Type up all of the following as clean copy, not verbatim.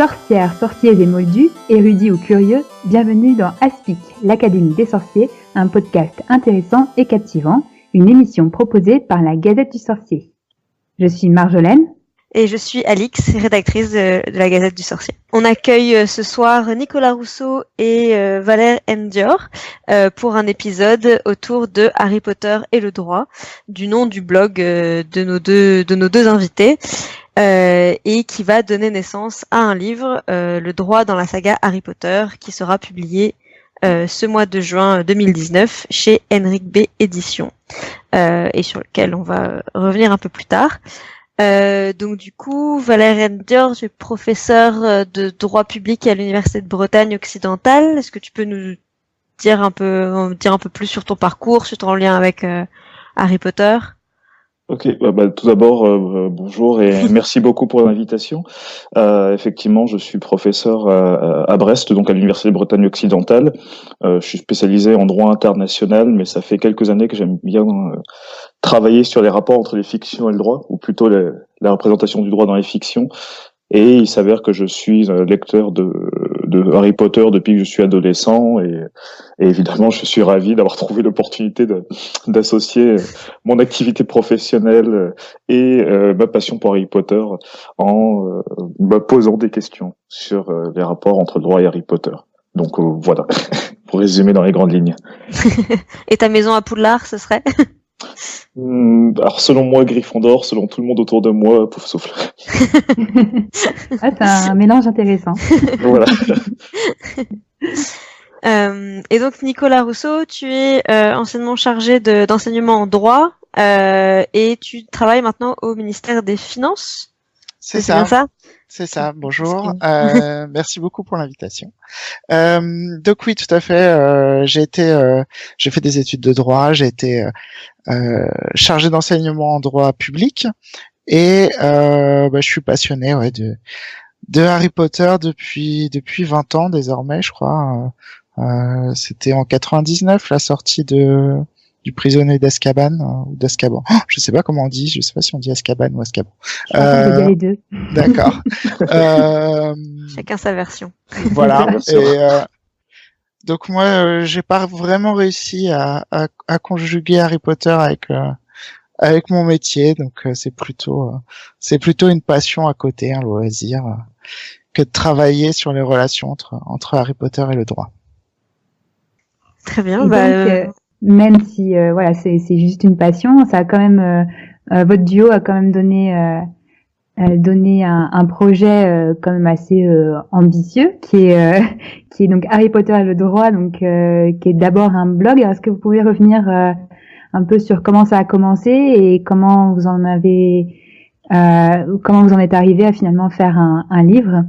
Sorcières, sorciers et moldus, érudits ou curieux, bienvenue dans Aspic, l'Académie des sorciers, un podcast intéressant et captivant, une émission proposée par la Gazette du Sorcier. Je suis Marjolaine. Et je suis Alix, rédactrice de la Gazette du Sorcier. On accueille ce soir Nicolas Rousseau et Valère Ndior pour un épisode autour de Harry Potter et le droit, du nom du blog de nos deux invités, et qui va donner naissance à un livre, Le droit dans la saga Harry Potter, qui sera publié ce mois de juin 2019 chez Henrik B Éditions, et sur lequel on va revenir un peu plus tard. Donc du coup, Valère Ndior, tu es professeur de droit public à l'Université de Bretagne occidentale. Est-ce que tu peux nous dire un peu plus sur ton parcours, sur ton lien avec Harry Potter ? Ok, tout d'abord, bonjour et merci beaucoup pour l'invitation. Effectivement, je suis professeur à Brest, donc à l'Université de Bretagne occidentale. Je suis spécialisé en droit international, mais ça fait quelques années que j'aime bien travailler sur les rapports entre les fictions et le droit, ou plutôt la représentation du droit dans les fictions. Et il s'avère que je suis lecteur de Harry Potter depuis que je suis adolescent, et évidemment je suis ravi d'avoir trouvé l'opportunité d'associer mon activité professionnelle et ma passion pour Harry Potter en me posant des questions sur les rapports entre le droit et Harry Potter. Donc voilà, pour résumer dans les grandes lignes. Et ta maison à Poudlard, ce serait ? Alors selon moi, Gryffondor, selon tout le monde autour de moi, pouf souffle. C'est un mélange intéressant. Voilà. Et donc Nicolas Rousseau, tu es anciennement chargé d'enseignement en droit et tu travailles maintenant au ministère des Finances. C'est ça. Bien ça ? C'est ça. Bonjour. Merci beaucoup pour l'invitation. Donc oui, tout à fait. J'ai fait des études de droit. J'ai été chargé d'enseignement en droit public et je suis passionné de Harry Potter depuis 20 ans désormais, je crois. C'était en 99 la sortie du prisonnier d'Azkaban ou d'Azkaban. Oh, je sais pas comment on dit, je sais pas si on dit Azkaban ou Azkaban. Je pense qu'on peut dire les deux. D'accord. Chacun sa version. Voilà. Et donc moi, j'ai pas vraiment réussi à conjuguer Harry Potter avec mon métier, donc c'est plutôt une passion à côté, un loisir, que de travailler sur les relations entre Harry Potter et le droit. Très bien. Même si c'est juste une passion, ça a quand même votre duo a quand même donné un projet quand même assez ambitieux qui est donc Harry Potter et le droit, donc qui est d'abord un blog. Alors, est-ce que vous pouvez revenir un peu sur comment ça a commencé et comment vous en êtes arrivé à finalement faire un livre?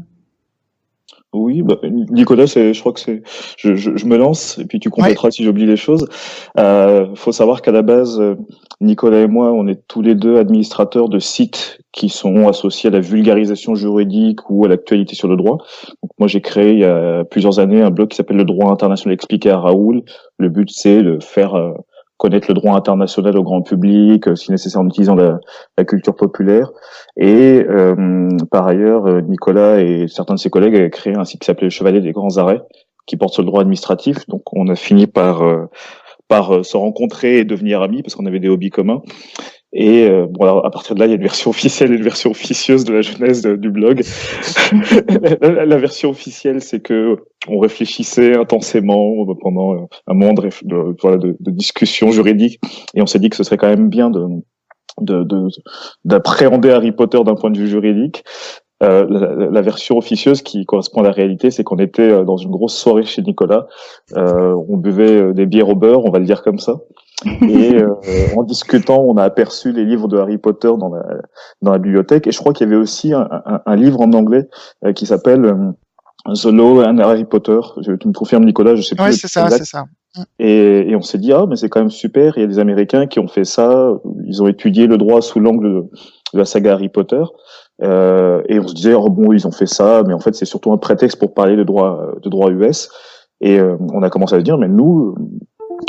Oui, Nicolas, je crois que je me lance et puis tu compléteras si j'oublie des choses. Faut savoir qu'à la base, Nicolas et moi, on est tous les deux administrateurs de sites qui sont associés à la vulgarisation juridique ou à l'actualité sur le droit. Donc moi, j'ai créé il y a plusieurs années un blog qui s'appelle Le droit international expliqué à Raoul. Le but, c'est de faire connaître le droit international au grand public, si nécessaire en utilisant la culture populaire. Et par ailleurs, Nicolas et certains de ses collègues avaient créé un site qui s'appelait Le Chevalier des Grands Arrêts, qui porte sur le droit administratif. Donc on a fini par se rencontrer et devenir amis parce qu'on avait des hobbies communs. Et alors à partir de là, il y a une version officielle et une version officieuse de la genèse du blog. La version officielle, c'est que on réfléchissait intensément pendant un moment de discussion juridique, et on s'est dit que ce serait quand même bien d'appréhender Harry Potter d'un point de vue juridique. La version officieuse qui correspond à la réalité, c'est qu'on était dans une grosse soirée chez Nicolas. On buvait des bières au beurre, on va le dire comme ça. Et en discutant, on a aperçu les livres de Harry Potter dans la bibliothèque. Et je crois qu'il y avait aussi un livre en anglais qui s'appelle The Law and Harry Potter. Tu me confirmes, Nicolas, je sais plus. Oui, c'est ça. Et on s'est dit, mais c'est quand même super. Il y a des Américains qui ont fait ça. Ils ont étudié le droit sous l'angle de la saga Harry Potter. Et on se disait, ils ont fait ça, mais en fait, c'est surtout un prétexte pour parler de droit US. Et on a commencé à se dire, mais nous,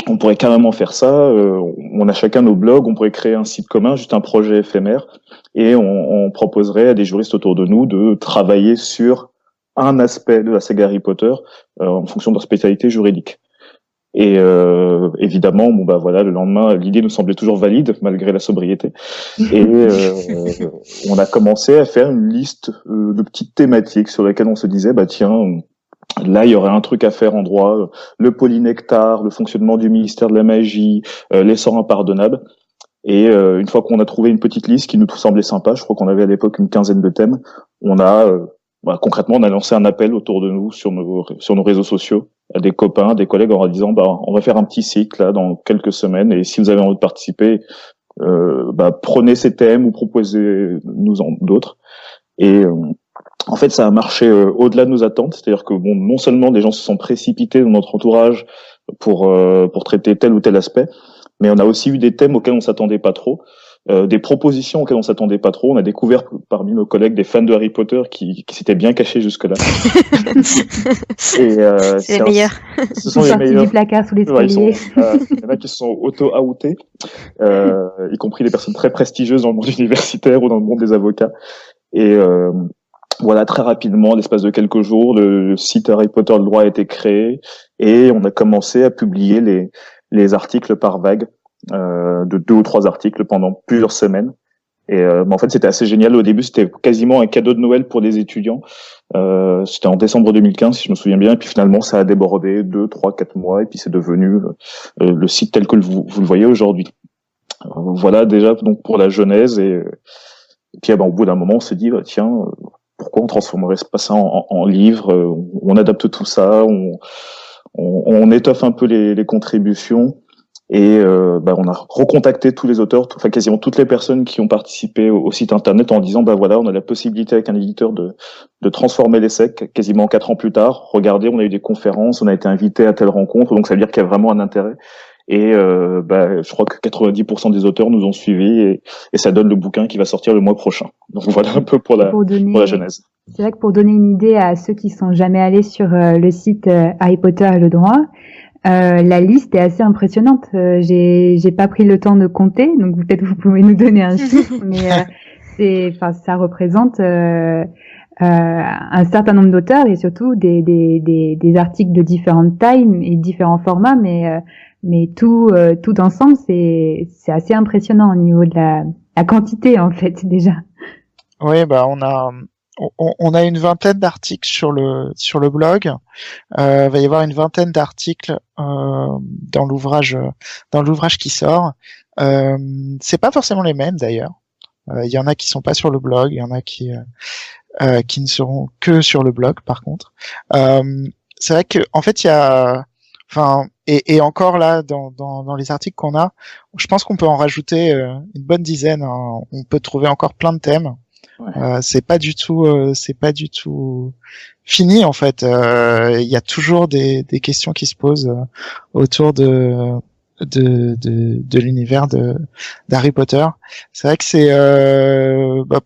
on pourrait carrément faire ça. On a chacun nos blogs, on pourrait créer un site commun, juste un projet éphémère, et on proposerait à des juristes autour de nous de travailler sur un aspect de la saga Harry Potter en fonction de leur spécialité juridique. Et évidemment, bon bah voilà, le lendemain, l'idée nous semblait toujours valide malgré la sobriété. Et on a commencé à faire une liste de petites thématiques sur lesquelles on se disait bah tiens, là il y aurait un truc à faire en droit, le polynectar, le fonctionnement du ministère de la magie, les sorts impardonnables. Et une fois qu'on a trouvé une petite liste qui nous semblait sympa, je crois qu'on avait à l'époque une quinzaine de thèmes, on a concrètement on a lancé un appel autour de nous sur nos réseaux sociaux à des copains, des collègues en leur disant bah on va faire un petit cycle là dans quelques semaines et si vous avez envie de participer, prenez ces thèmes ou proposez-nous en d'autres. Et en fait ça a marché au-delà de nos attentes, c'est-à-dire que bon non seulement des gens se sont précipités dans notre entourage pour traiter tel ou tel aspect, mais on a aussi eu des thèmes auxquels on s'attendait pas trop, des propositions auxquelles on s'attendait pas trop. On a découvert parmi nos collègues des fans de Harry Potter qui s'étaient bien cachés jusque-là. C'est les meilleurs. Ce sont les meilleurs. Du placard sous l'escalier. Il y en a qui se sont auto-outés, y compris des personnes très prestigieuses dans le monde universitaire ou dans le monde des avocats. Et voilà, très rapidement, l'espace de quelques jours, le site Harry Potter le droit a été créé et on a commencé à publier les articles par vague, de 2 ou 3 articles pendant plusieurs semaines. Et en fait, c'était assez génial. Au début, c'était quasiment un cadeau de Noël pour les étudiants. C'était en décembre 2015, si je me souviens bien. Et puis finalement, ça a débordé 2, 3, 4 mois. Et puis c'est devenu le site tel que vous le voyez aujourd'hui. Voilà déjà donc pour la genèse. Et puis au bout d'un moment, on s'est dit, tiens, pourquoi on transformerait pas ça en livre, on adapte tout ça, on étoffe un peu les contributions. Et on a recontacté tous les auteurs, quasiment toutes les personnes qui ont participé au site internet en disant voilà, on a la possibilité avec un éditeur de transformer l'essai quasiment 4 ans plus tard. Regardez, on a eu des conférences, on a été invité à telle rencontre, donc ça veut dire qu'il y a vraiment un intérêt. Et je crois que 90% des auteurs nous ont suivis et ça donne le bouquin qui va sortir le mois prochain. Donc voilà un peu pour la genèse. C'est vrai que pour donner une idée à ceux qui sont jamais allés sur le site Harry Potter et le droit, la liste est assez impressionnante. J'ai pas pris le temps de compter, donc peut-être vous pouvez nous donner un chiffre, mais ça représente un certain nombre d'auteurs et surtout des articles de différentes tailles et différents formats, mais tout ensemble c'est assez impressionnant au niveau de la quantité en fait déjà. Oui, on a une vingtaine d'articles sur le blog. Va y avoir une vingtaine d'articles dans l'ouvrage qui sort. C'est pas forcément les mêmes d'ailleurs. Il y en a qui sont pas sur le blog, il y en a qui ne seront que sur le blog par contre. C'est vrai que en fait il y a et encore là dans les articles qu'on a, je pense qu'on peut en rajouter une bonne dizaine, hein. On peut trouver encore plein de thèmes. Ouais. C'est pas du tout fini en fait. Il y a toujours des questions qui se posent autour de l'univers d'Harry Potter. C'est vrai que c'est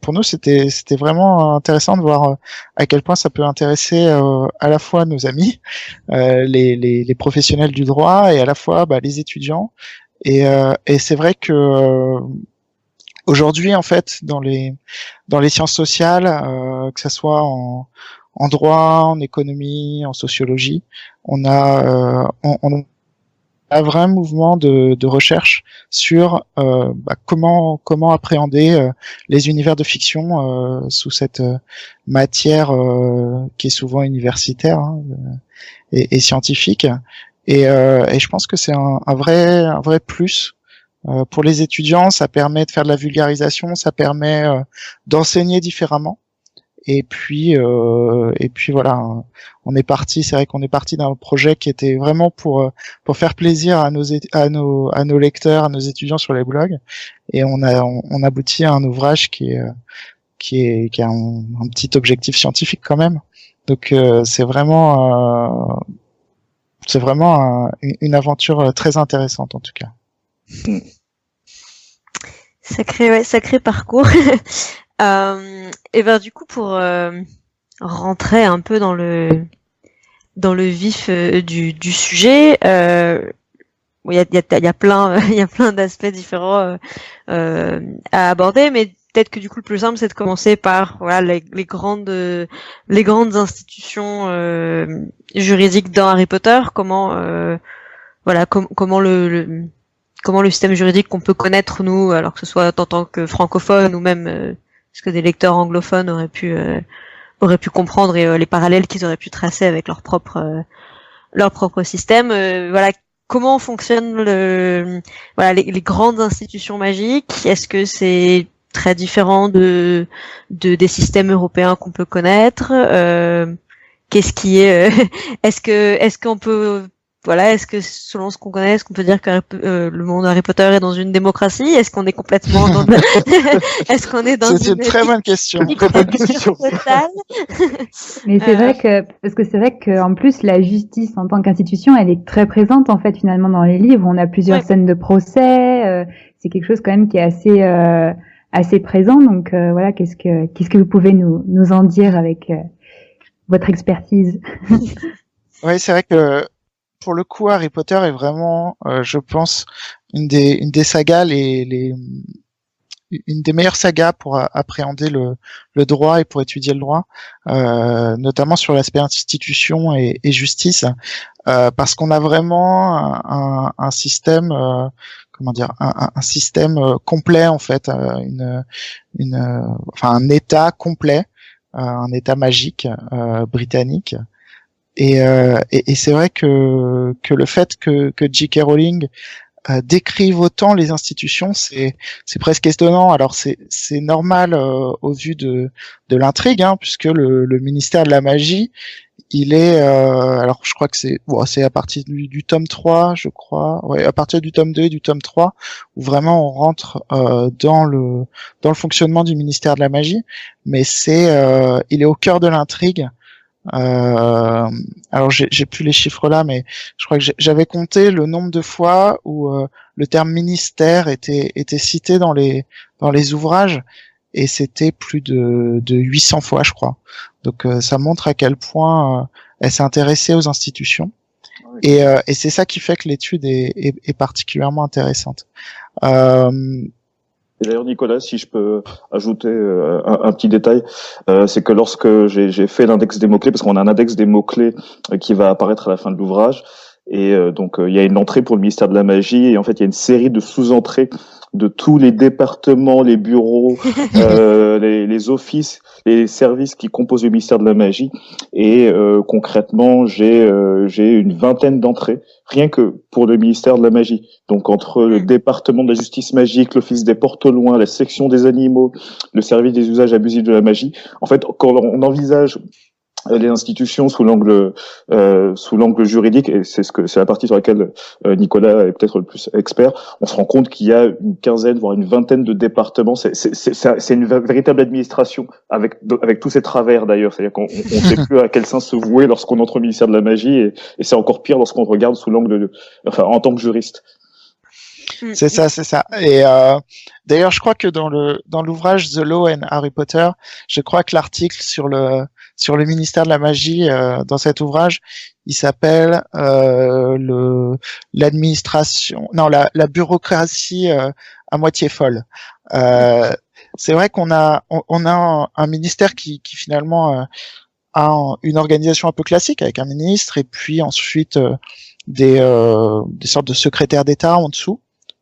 pour nous c'était vraiment intéressant de voir à quel point ça peut intéresser à la fois nos amis, les professionnels du droit et à la fois les étudiants. Et c'est vrai que aujourd'hui, en fait, dans les sciences sociales, que ça soit en droit, en économie, en sociologie, on a un vrai mouvement de recherche sur comment appréhender les univers de fiction sous cette matière qui est souvent universitaire et scientifique. Et je pense que c'est un vrai plus. Pour les étudiants, ça permet de faire de la vulgarisation, ça permet d'enseigner différemment. Et puis voilà, c'est vrai qu'on est parti d'un projet qui était vraiment pour faire plaisir à nos lecteurs, à nos étudiants sur les blogs. Et on aboutit à un ouvrage qui a un petit objectif scientifique quand même. Donc c'est vraiment une aventure très intéressante en tout cas. Sacré parcours. Et du coup pour rentrer un peu dans le vif du sujet, il y a plein d'aspects différents à aborder, mais peut-être que du coup le plus simple c'est de commencer par voilà les grandes institutions juridiques dans Harry Potter, comment comment le système juridique qu'on peut connaître nous, alors que ce soit en tant que francophone ou même ce que des lecteurs anglophones auraient pu comprendre, et les parallèles qu'ils auraient pu tracer avec leur propre système. Voilà, comment fonctionnent les grandes institutions magiques. Est-ce que c'est très différent des systèmes européens qu'on peut connaître? Qu'est-ce qui est est-ce qu'on peut est-ce que selon ce qu'on connaît, est-ce qu'on peut dire que le monde Harry Potter est dans une démocratie? Est-ce qu'on est complètement dans est-ce qu'on est dans C'est une très bonne question. Totale. Mais c'est vrai que en plus la justice en tant qu'institution, elle est très présente en fait finalement dans les livres. On a plusieurs scènes de procès. C'est quelque chose quand même qui est assez présent. Donc voilà, qu'est-ce que vous pouvez nous en dire avec votre expertise? Oui, c'est vrai que pour le coup, Harry Potter est vraiment, je pense, une des sagas, une des meilleures sagas pour appréhender le droit et pour étudier le droit, notamment sur l'aspect institution et justice, parce qu'on a vraiment un système, un système complet en fait, un État complet, un État magique britannique. Et c'est vrai que le fait que J.K. Rowling décrive autant les institutions, c'est presque étonnant. Alors c'est normal au vu de l'intrigue, hein, puisque le ministère de la magie, il est alors je crois que c'est à partir du tome 3, je crois. Ouais, à partir du tome 2 et du tome 3 où vraiment on rentre dans le fonctionnement du ministère de la magie, mais il est au cœur de l'intrigue. Alors j'ai plus les chiffres là, mais je crois que j'avais compté le nombre de fois où le terme ministère était cité dans les ouvrages, et c'était plus de 800 fois, je crois. Donc ça montre à quel point elle s'est intéressée aux institutions, et c'est ça qui fait que l'étude est particulièrement intéressante. Et d'ailleurs, Nicolas, si je peux ajouter un petit détail, c'est que lorsque j'ai fait l'index des mots-clés, parce qu'on a un index des mots-clés qui va apparaître à la fin de l'ouvrage, et donc il y a une entrée pour le ministère de la magie, et en fait il y a une série de sous-entrées de tous les départements, les bureaux, les offices, les services qui composent le ministère de la magie, et concrètement j'ai une vingtaine d'entrées rien que pour le ministère de la magie. Donc entre le département de la justice magique, l'office des portes au loin, la section des animaux, le service des usages abusifs de la magie, en fait quand on envisage les institutions sous l'angle juridique, et c'est la partie sur laquelle Nicolas est peut-être le plus expert, on se rend compte qu'il y a une quinzaine voire une vingtaine de départements. C'est une véritable administration avec tous ses travers d'ailleurs, c'est-à-dire qu'on ne sait plus à quel sens se vouer lorsqu'on entre au ministère de la magie, et c'est encore pire lorsqu'on regarde sous l'angle en tant que juriste. C'est ça. Et d'ailleurs, je crois que dans l'ouvrage The Law and Harry Potter, je crois que l'article sur le ministère de la magie dans cet ouvrage, il s'appelle la bureaucratie à moitié folle. C'est vrai qu'on a un ministère qui finalement a une organisation un peu classique avec un ministre et puis ensuite des sortes de secrétaires d'État en dessous.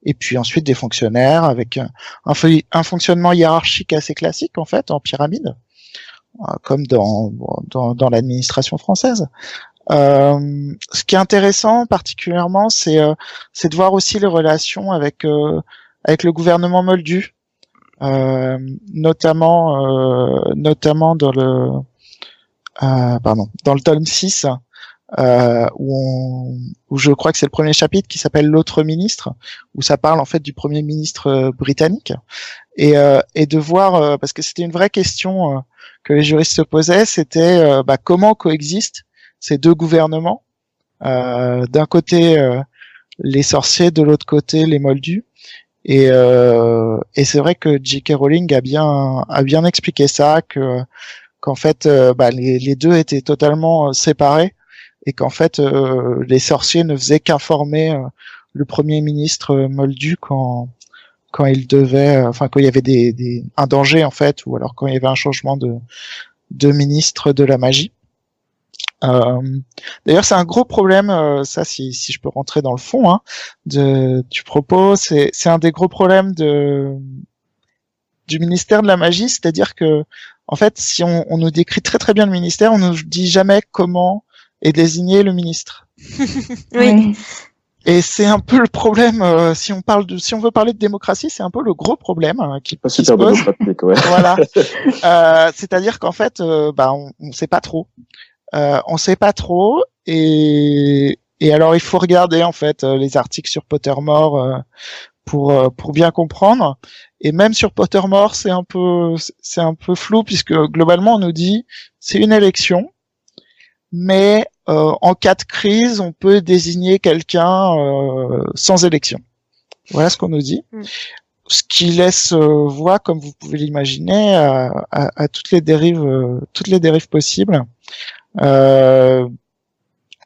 Et puis ensuite des fonctionnaires avec un fonctionnement hiérarchique assez classique en fait, en pyramide, comme dans l'administration française. Ce qui est intéressant particulièrement, c'est de voir aussi les relations avec le gouvernement moldu, notamment dans le tome 6. Où je crois que c'est le premier chapitre qui s'appelle l'autre ministre, où ça parle en fait du premier ministre britannique, et de voir parce que c'était une vraie question que les juristes se posaient, c'était comment coexistent ces deux gouvernements, d'un côté les sorciers, de l'autre côté les moldus, et c'est vrai que J.K. Rowling a bien expliqué ça, qu'en fait les deux étaient totalement séparés, et qu'en fait les sorciers ne faisaient qu'informer le premier ministre moldu quand quand il devait, quand il y avait un danger en fait, ou alors quand il y avait un changement de ministre de la magie. D'ailleurs, c'est un gros problème, ça, si je peux rentrer dans le fond, hein, du propos, c'est un des gros problèmes du ministère de la magie, c'est-à-dire que, en fait, si on nous décrit très très bien le ministère, on nous dit jamais comment est désigné le ministre. Oui. Ouais. Et c'est un peu le problème, si on veut parler de démocratie, c'est un peu le gros problème qui se pose. Ouais. Voilà. C'est-à-dire qu'en fait, on sait pas trop. On sait pas trop, et alors il faut regarder en fait les articles sur Pottermore pour bien comprendre. Et même sur Pottermore, c'est un peu flou, puisque globalement on nous dit c'est une élection, mais en cas de crise, on peut désigner quelqu'un sans élection. Voilà ce qu'on nous dit. Ce qui laisse voie, comme vous pouvez l'imaginer, à toutes les dérives possibles.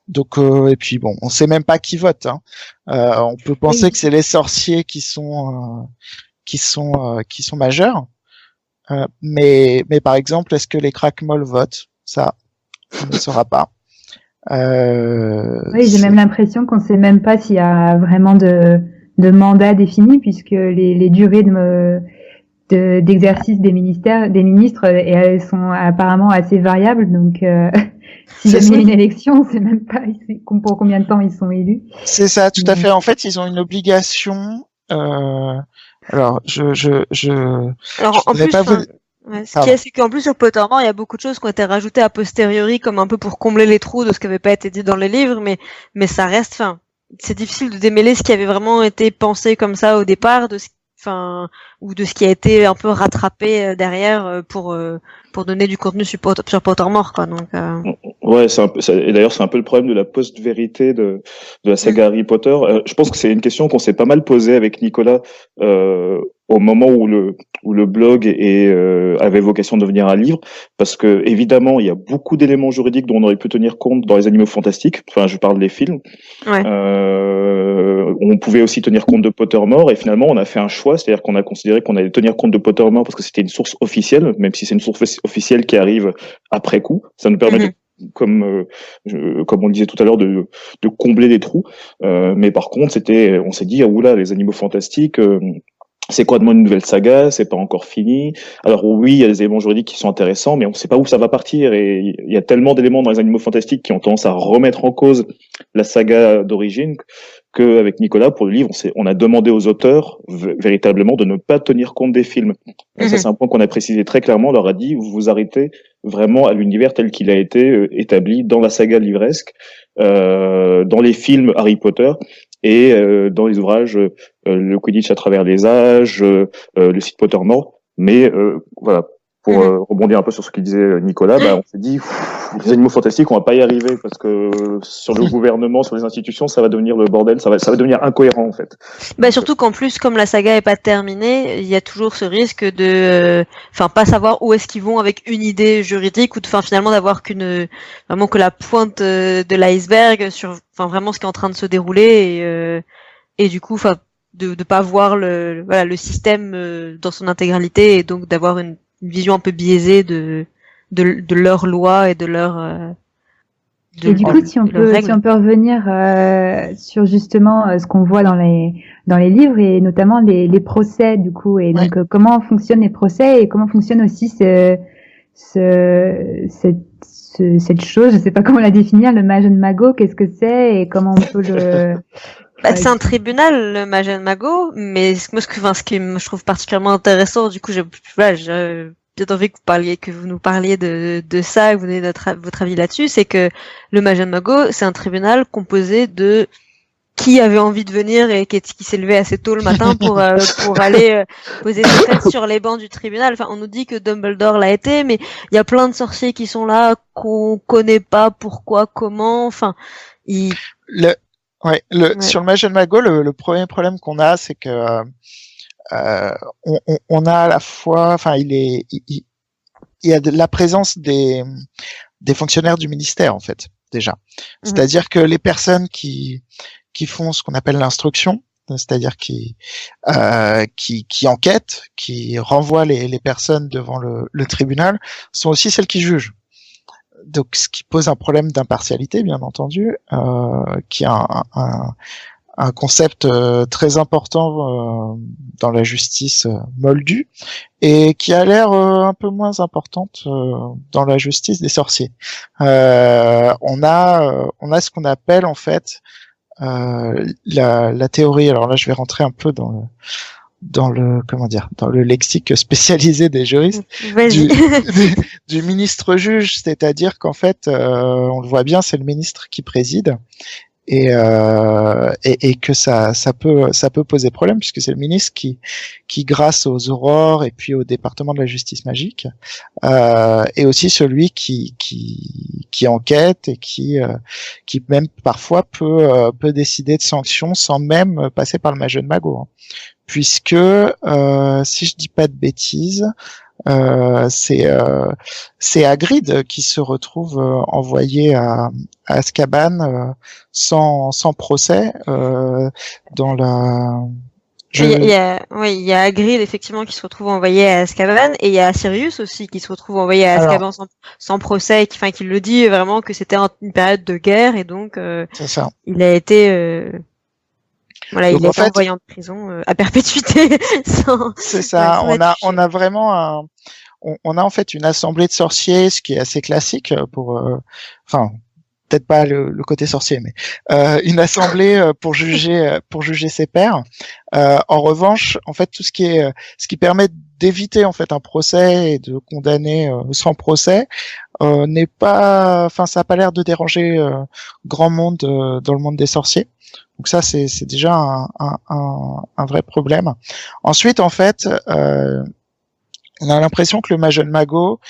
Donc et puis bon, on sait même pas qui vote. Hein. On peut penser que c'est les sorciers qui sont majeurs, mais par exemple, est-ce que les crackmolls votent? Ça, on ne saura pas. Oui, j'ai même l'impression qu'on sait même pas s'il y a vraiment de mandat défini, puisque les durées d'exercice des ministres, et elles sont apparemment assez variables. Donc, si jamais il y a une élection, on sait même pas pour combien de temps ils sont élus. C'est ça, tout à fait. En fait, ils ont une obligation. Alors, Alors, en plus, ce qui est, c'est qu'en plus sur Pottermore, il y a beaucoup de choses qui ont été rajoutées a posteriori, comme un peu pour combler les trous de ce qui n'avait pas été dit dans les livres, mais ça reste, c'est difficile de démêler ce qui avait vraiment été pensé comme ça au départ, ou de ce qui a été un peu rattrapé derrière pour donner du contenu sur Pottermore, quoi. Donc, Ouais, et d'ailleurs c'est un peu le problème de la post-vérité de la saga Harry Potter. Je pense que c'est une question qu'on s'est pas mal posée avec Nicolas au moment où le blog avait vocation de devenir un livre, parce que évidemment il y a beaucoup d'éléments juridiques dont on aurait pu tenir compte dans les Animaux Fantastiques. Enfin, je parle des films. Ouais. On pouvait aussi tenir compte de Pottermore, et finalement on a fait un choix, c'est-à-dire qu'on a considéré qu'on allait tenir compte de Pottermore parce que c'était une source officielle, même si c'est une source officielle qui arrive après coup. Ça nous permet comme on le disait tout à l'heure, de combler des trous. Mais par contre, on s'est dit, oula, les Animaux Fantastiques, c'est quoi demander une nouvelle saga, c'est pas encore fini. Alors oui, il y a des éléments juridiques qui sont intéressants, mais on sait pas où ça va partir, et il y a tellement d'éléments dans les Animaux Fantastiques qui ont tendance à remettre en cause la saga d'origine qu'avec Nicolas, pour le livre, on a demandé aux auteurs véritablement de ne pas tenir compte des films. Ça, c'est un point qu'on a précisé très clairement. On leur a dit, vous vous arrêtez vraiment à l'univers tel qu'il a été établi dans la saga livresque, dans les films Harry Potter, et dans les ouvrages le Quidditch à travers les âges, le site Pottermore. Mais voilà, pour rebondir un peu sur ce qu'il disait Nicolas, on s'est dit, les Animaux Fantastiques, on va pas y arriver, parce que sur le gouvernement, sur les institutions, ça va devenir le bordel, ça va devenir incohérent en fait. Surtout qu'en plus, comme la saga est pas terminée, il y a toujours ce risque de, pas savoir où est-ce qu'ils vont avec une idée juridique, ou finalement d'avoir que la pointe de l'iceberg sur, vraiment ce qui est en train de se dérouler, et du coup, de pas voir le système dans son intégralité, et donc d'avoir une vision un peu biaisée de leurs lois et de leur et du coup, si on peut revenir sur justement ce qu'on voit dans les livres, et notamment les procès, du coup, et donc comment fonctionnent les procès, et comment fonctionne aussi cette chose, je sais pas comment la définir, le Magen Mago, qu'est-ce que c'est, et comment on peut le c'est un tribunal, le Magen Mago, mais moi, ce que je trouve particulièrement intéressant, du coup, j'ai bien envie que vous nous parliez de ça, que vous donnez votre avis là-dessus, c'est que le Magen Mago, c'est un tribunal composé de qui avait envie de venir et qui s'est levé assez tôt le matin pour aller poser ses têtes sur les bancs du tribunal. On nous dit que Dumbledore l'a été, mais il y a plein de sorciers qui sont là, qu'on connaît pas pourquoi, comment, Sur le Magen Mago, le premier problème qu'on a, c'est que on a à la fois, il y a de la présence des fonctionnaires du ministère, en fait, déjà. C'est-à-dire que les personnes qui font ce qu'on appelle l'instruction, c'est-à-dire qui enquêtent, qui renvoient les personnes devant le tribunal, sont aussi celles qui jugent. Donc, ce qui pose un problème d'impartialité, bien entendu, qui est un concept très important dans la justice moldue, et qui a l'air un peu moins importante dans la justice des sorciers. On a ce qu'on appelle en fait la théorie. Alors là, je vais rentrer un peu dans le lexique spécialisé des juristes, du ministre juge, c'est-à-dire qu'en fait, on le voit bien, c'est le ministre qui préside, et que ça peut poser problème, puisque c'est le ministre qui grâce aux aurores et puis au département de la justice magique, et aussi celui qui enquête et qui même parfois peut décider de sanctions sans même passer par le Majeur de Mago, hein. Puisque si je dis pas de bêtises, c'est Hagrid qui se retrouve envoyé à Azkaban sans procès dans la. Il y a Hagrid effectivement qui se retrouve envoyé à Azkaban, et il y a Sirius aussi qui se retrouve envoyé à Azkaban sans procès, et qui le dit vraiment que c'était une période de guerre, et donc c'est ça. Il a été voilà, donc, il est envoyé en prison à perpétuité. C'est ça. On a vraiment on a en fait une assemblée de sorciers, ce qui est assez classique pour, enfin, peut-être pas le côté sorcier, mais une assemblée pour juger ses pairs. En revanche, en fait, tout ce qui permet d'éviter en fait un procès et de condamner sans procès n'est pas, enfin, ça a pas l'air de déranger grand monde dans le monde des sorciers. Donc ça, c'est déjà un vrai problème. Ensuite, en fait, on a l'impression que le Majeur de Mago,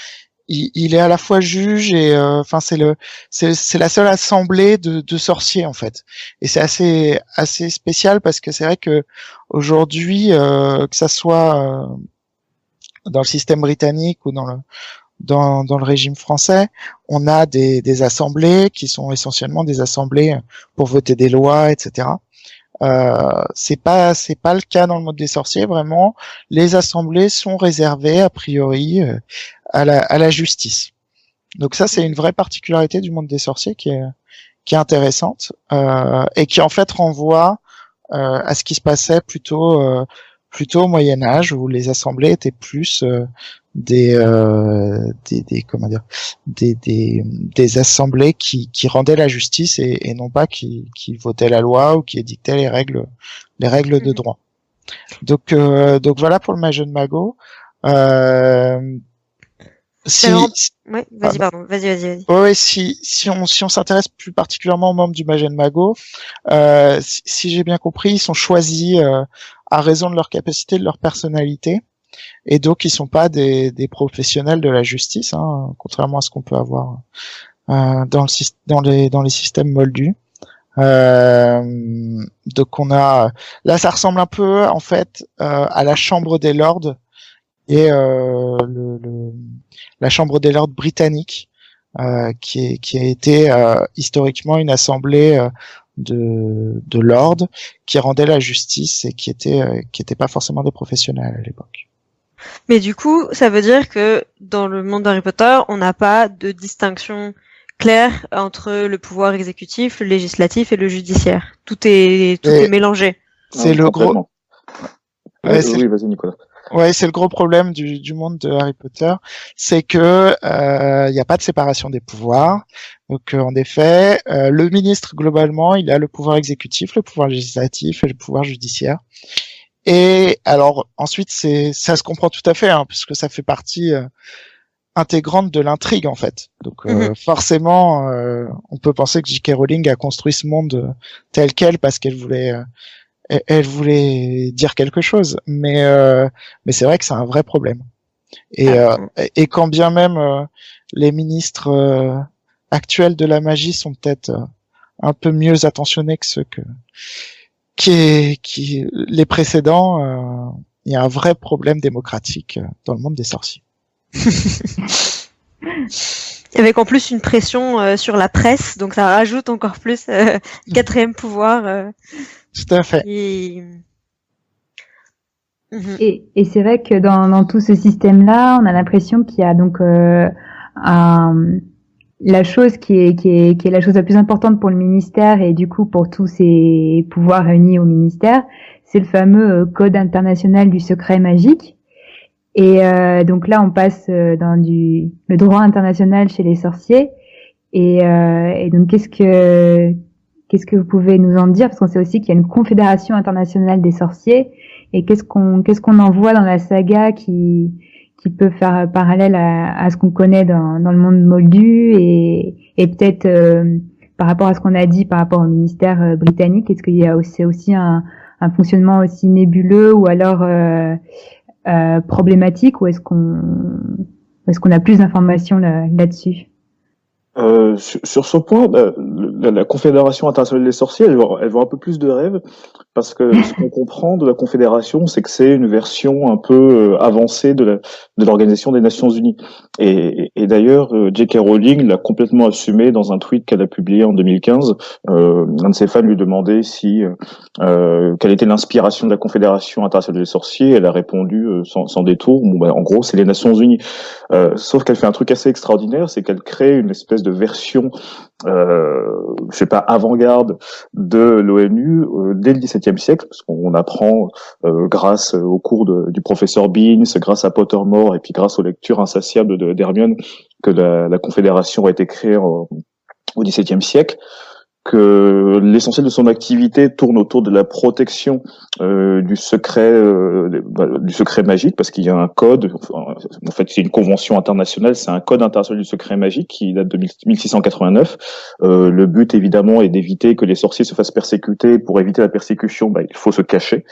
il est à la fois juge et enfin c'est la seule assemblée de sorciers en fait. Et c'est assez spécial, parce que c'est vrai que aujourd'hui, que ça soit dans le système britannique ou dans le régime français, on a des assemblées qui sont essentiellement des assemblées pour voter des lois, etc. C'est pas le cas dans le monde des sorciers. Vraiment, les assemblées sont réservées a priori à la justice. Donc ça, c'est une vraie particularité du monde des sorciers qui est intéressante, et qui en fait renvoie à ce qui se passait plutôt au Moyen Âge, où les assemblées étaient plus des assemblées qui rendaient la justice et non pas qui votaient la loi ou qui édictaient les règles de droit. Donc voilà pour le Majeur de Mago. Ouais, vas-y. Ouais, si on s'intéresse plus particulièrement aux membres du Majeur de Mago, si j'ai bien compris, ils sont choisis à raison de leur capacité, de leur personnalité, et donc ils sont pas des professionnels de la justice, hein, contrairement à ce qu'on peut avoir dans les systèmes moldus. Donc on a là, ça ressemble un peu en fait à la Chambre des Lords et la Chambre des Lords britannique, qui a été historiquement une assemblée de lords qui rendait la justice et qui était pas forcément des professionnels à l'époque. Mais du coup, ça veut dire que dans le monde d'Harry Potter, on n'a pas de distinction claire entre le pouvoir exécutif, le législatif et le judiciaire. Tout est mélangé. C'est le gros. Ouais, oui, vas-y Nicolas. Ouais, c'est le gros problème du monde de Harry Potter, c'est que il n'y a pas de séparation des pouvoirs. Donc en effet, le ministre globalement, il a le pouvoir exécutif, le pouvoir législatif et le pouvoir judiciaire. Et alors ensuite, ça se comprend tout à fait, hein, puisque ça fait partie intégrante de l'intrigue en fait. Donc forcément, on peut penser que J.K. Rowling a construit ce monde tel quel parce qu'elle voulait dire quelque chose, mais c'est vrai que c'est un vrai problème. Et quand bien même les ministres actuels de la magie sont peut-être un peu mieux attentionnés que ceux qui les précédents, il y a un vrai problème démocratique dans le monde des sorciers. Avec en plus une pression sur la presse, donc ça rajoute encore plus quatrième pouvoir. Tout à fait. Et c'est vrai que dans tout ce système-là, on a l'impression qu'il y a donc la chose qui est la chose la plus importante pour le ministère et du coup pour tous ces pouvoirs réunis au ministère, c'est le fameux Code international du secret magique. Et donc là, on passe dans le droit international chez les sorciers. Et donc, qu'est-ce que vous pouvez nous en dire? Parce qu'on sait aussi qu'il y a une confédération internationale des sorciers. Et qu'est-ce qu'on en voit dans la saga qui peut faire parallèle à ce qu'on connaît dans le monde moldu et peut-être par rapport à ce qu'on a dit par rapport au ministère britannique, est-ce qu'il y a aussi un fonctionnement aussi nébuleux ou alors problématique, ou est-ce qu'on a plus d'informations là-dessus? Sur ce point, la Confédération internationale des sorciers, elle voit un peu plus de rêve, parce que ce qu'on comprend de la Confédération, c'est que c'est une version un peu avancée de l'Organisation des Nations Unies. Et d'ailleurs, J.K. Rowling l'a complètement assumé dans un tweet qu'elle a publié en 2015. Un de ses fans lui demandait quelle était l'inspiration de la Confédération internationale des sorciers. Elle a répondu sans détour, en gros, c'est les Nations Unies. Sauf qu'elle fait un truc assez extraordinaire, c'est qu'elle crée une espèce de version avant-garde de l'ONU dès le XVIIe siècle, parce qu'on apprend grâce au cours du professeur Beans, grâce à Pottermore et puis grâce aux lectures insatiables d'Hermione que la Confédération a été créée au XVIIe siècle, que l'essentiel de son activité tourne autour de la protection du secret magique, parce qu'il y a un code, en fait c'est une convention internationale, c'est un code international du secret magique qui date de 1689. Le but évidemment est d'éviter que les sorciers se fassent persécuter. Pour éviter la persécution, il faut se cacher.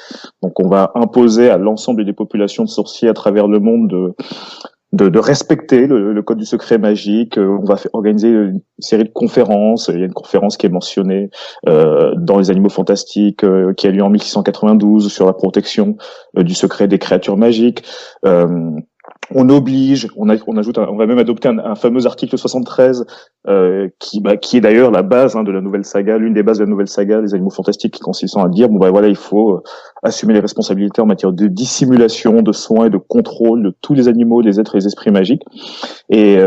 Donc on va imposer à l'ensemble des populations de sorciers à travers le monde de respecter le code du secret magique. On va organiser une série de conférences. Il y a une conférence qui est mentionnée dans Les Animaux Fantastiques, qui a lieu en 1692 sur la protection du secret des créatures magiques. On oblige, on va même adopter un fameux article 73 qui est d'ailleurs la base de la nouvelle saga, l'une des bases de la nouvelle saga, Les Animaux Fantastiques, qui consistant à dire il faut assumer les responsabilités en matière de dissimulation, de soins et de contrôle de tous les animaux, les êtres et les esprits magiques. Et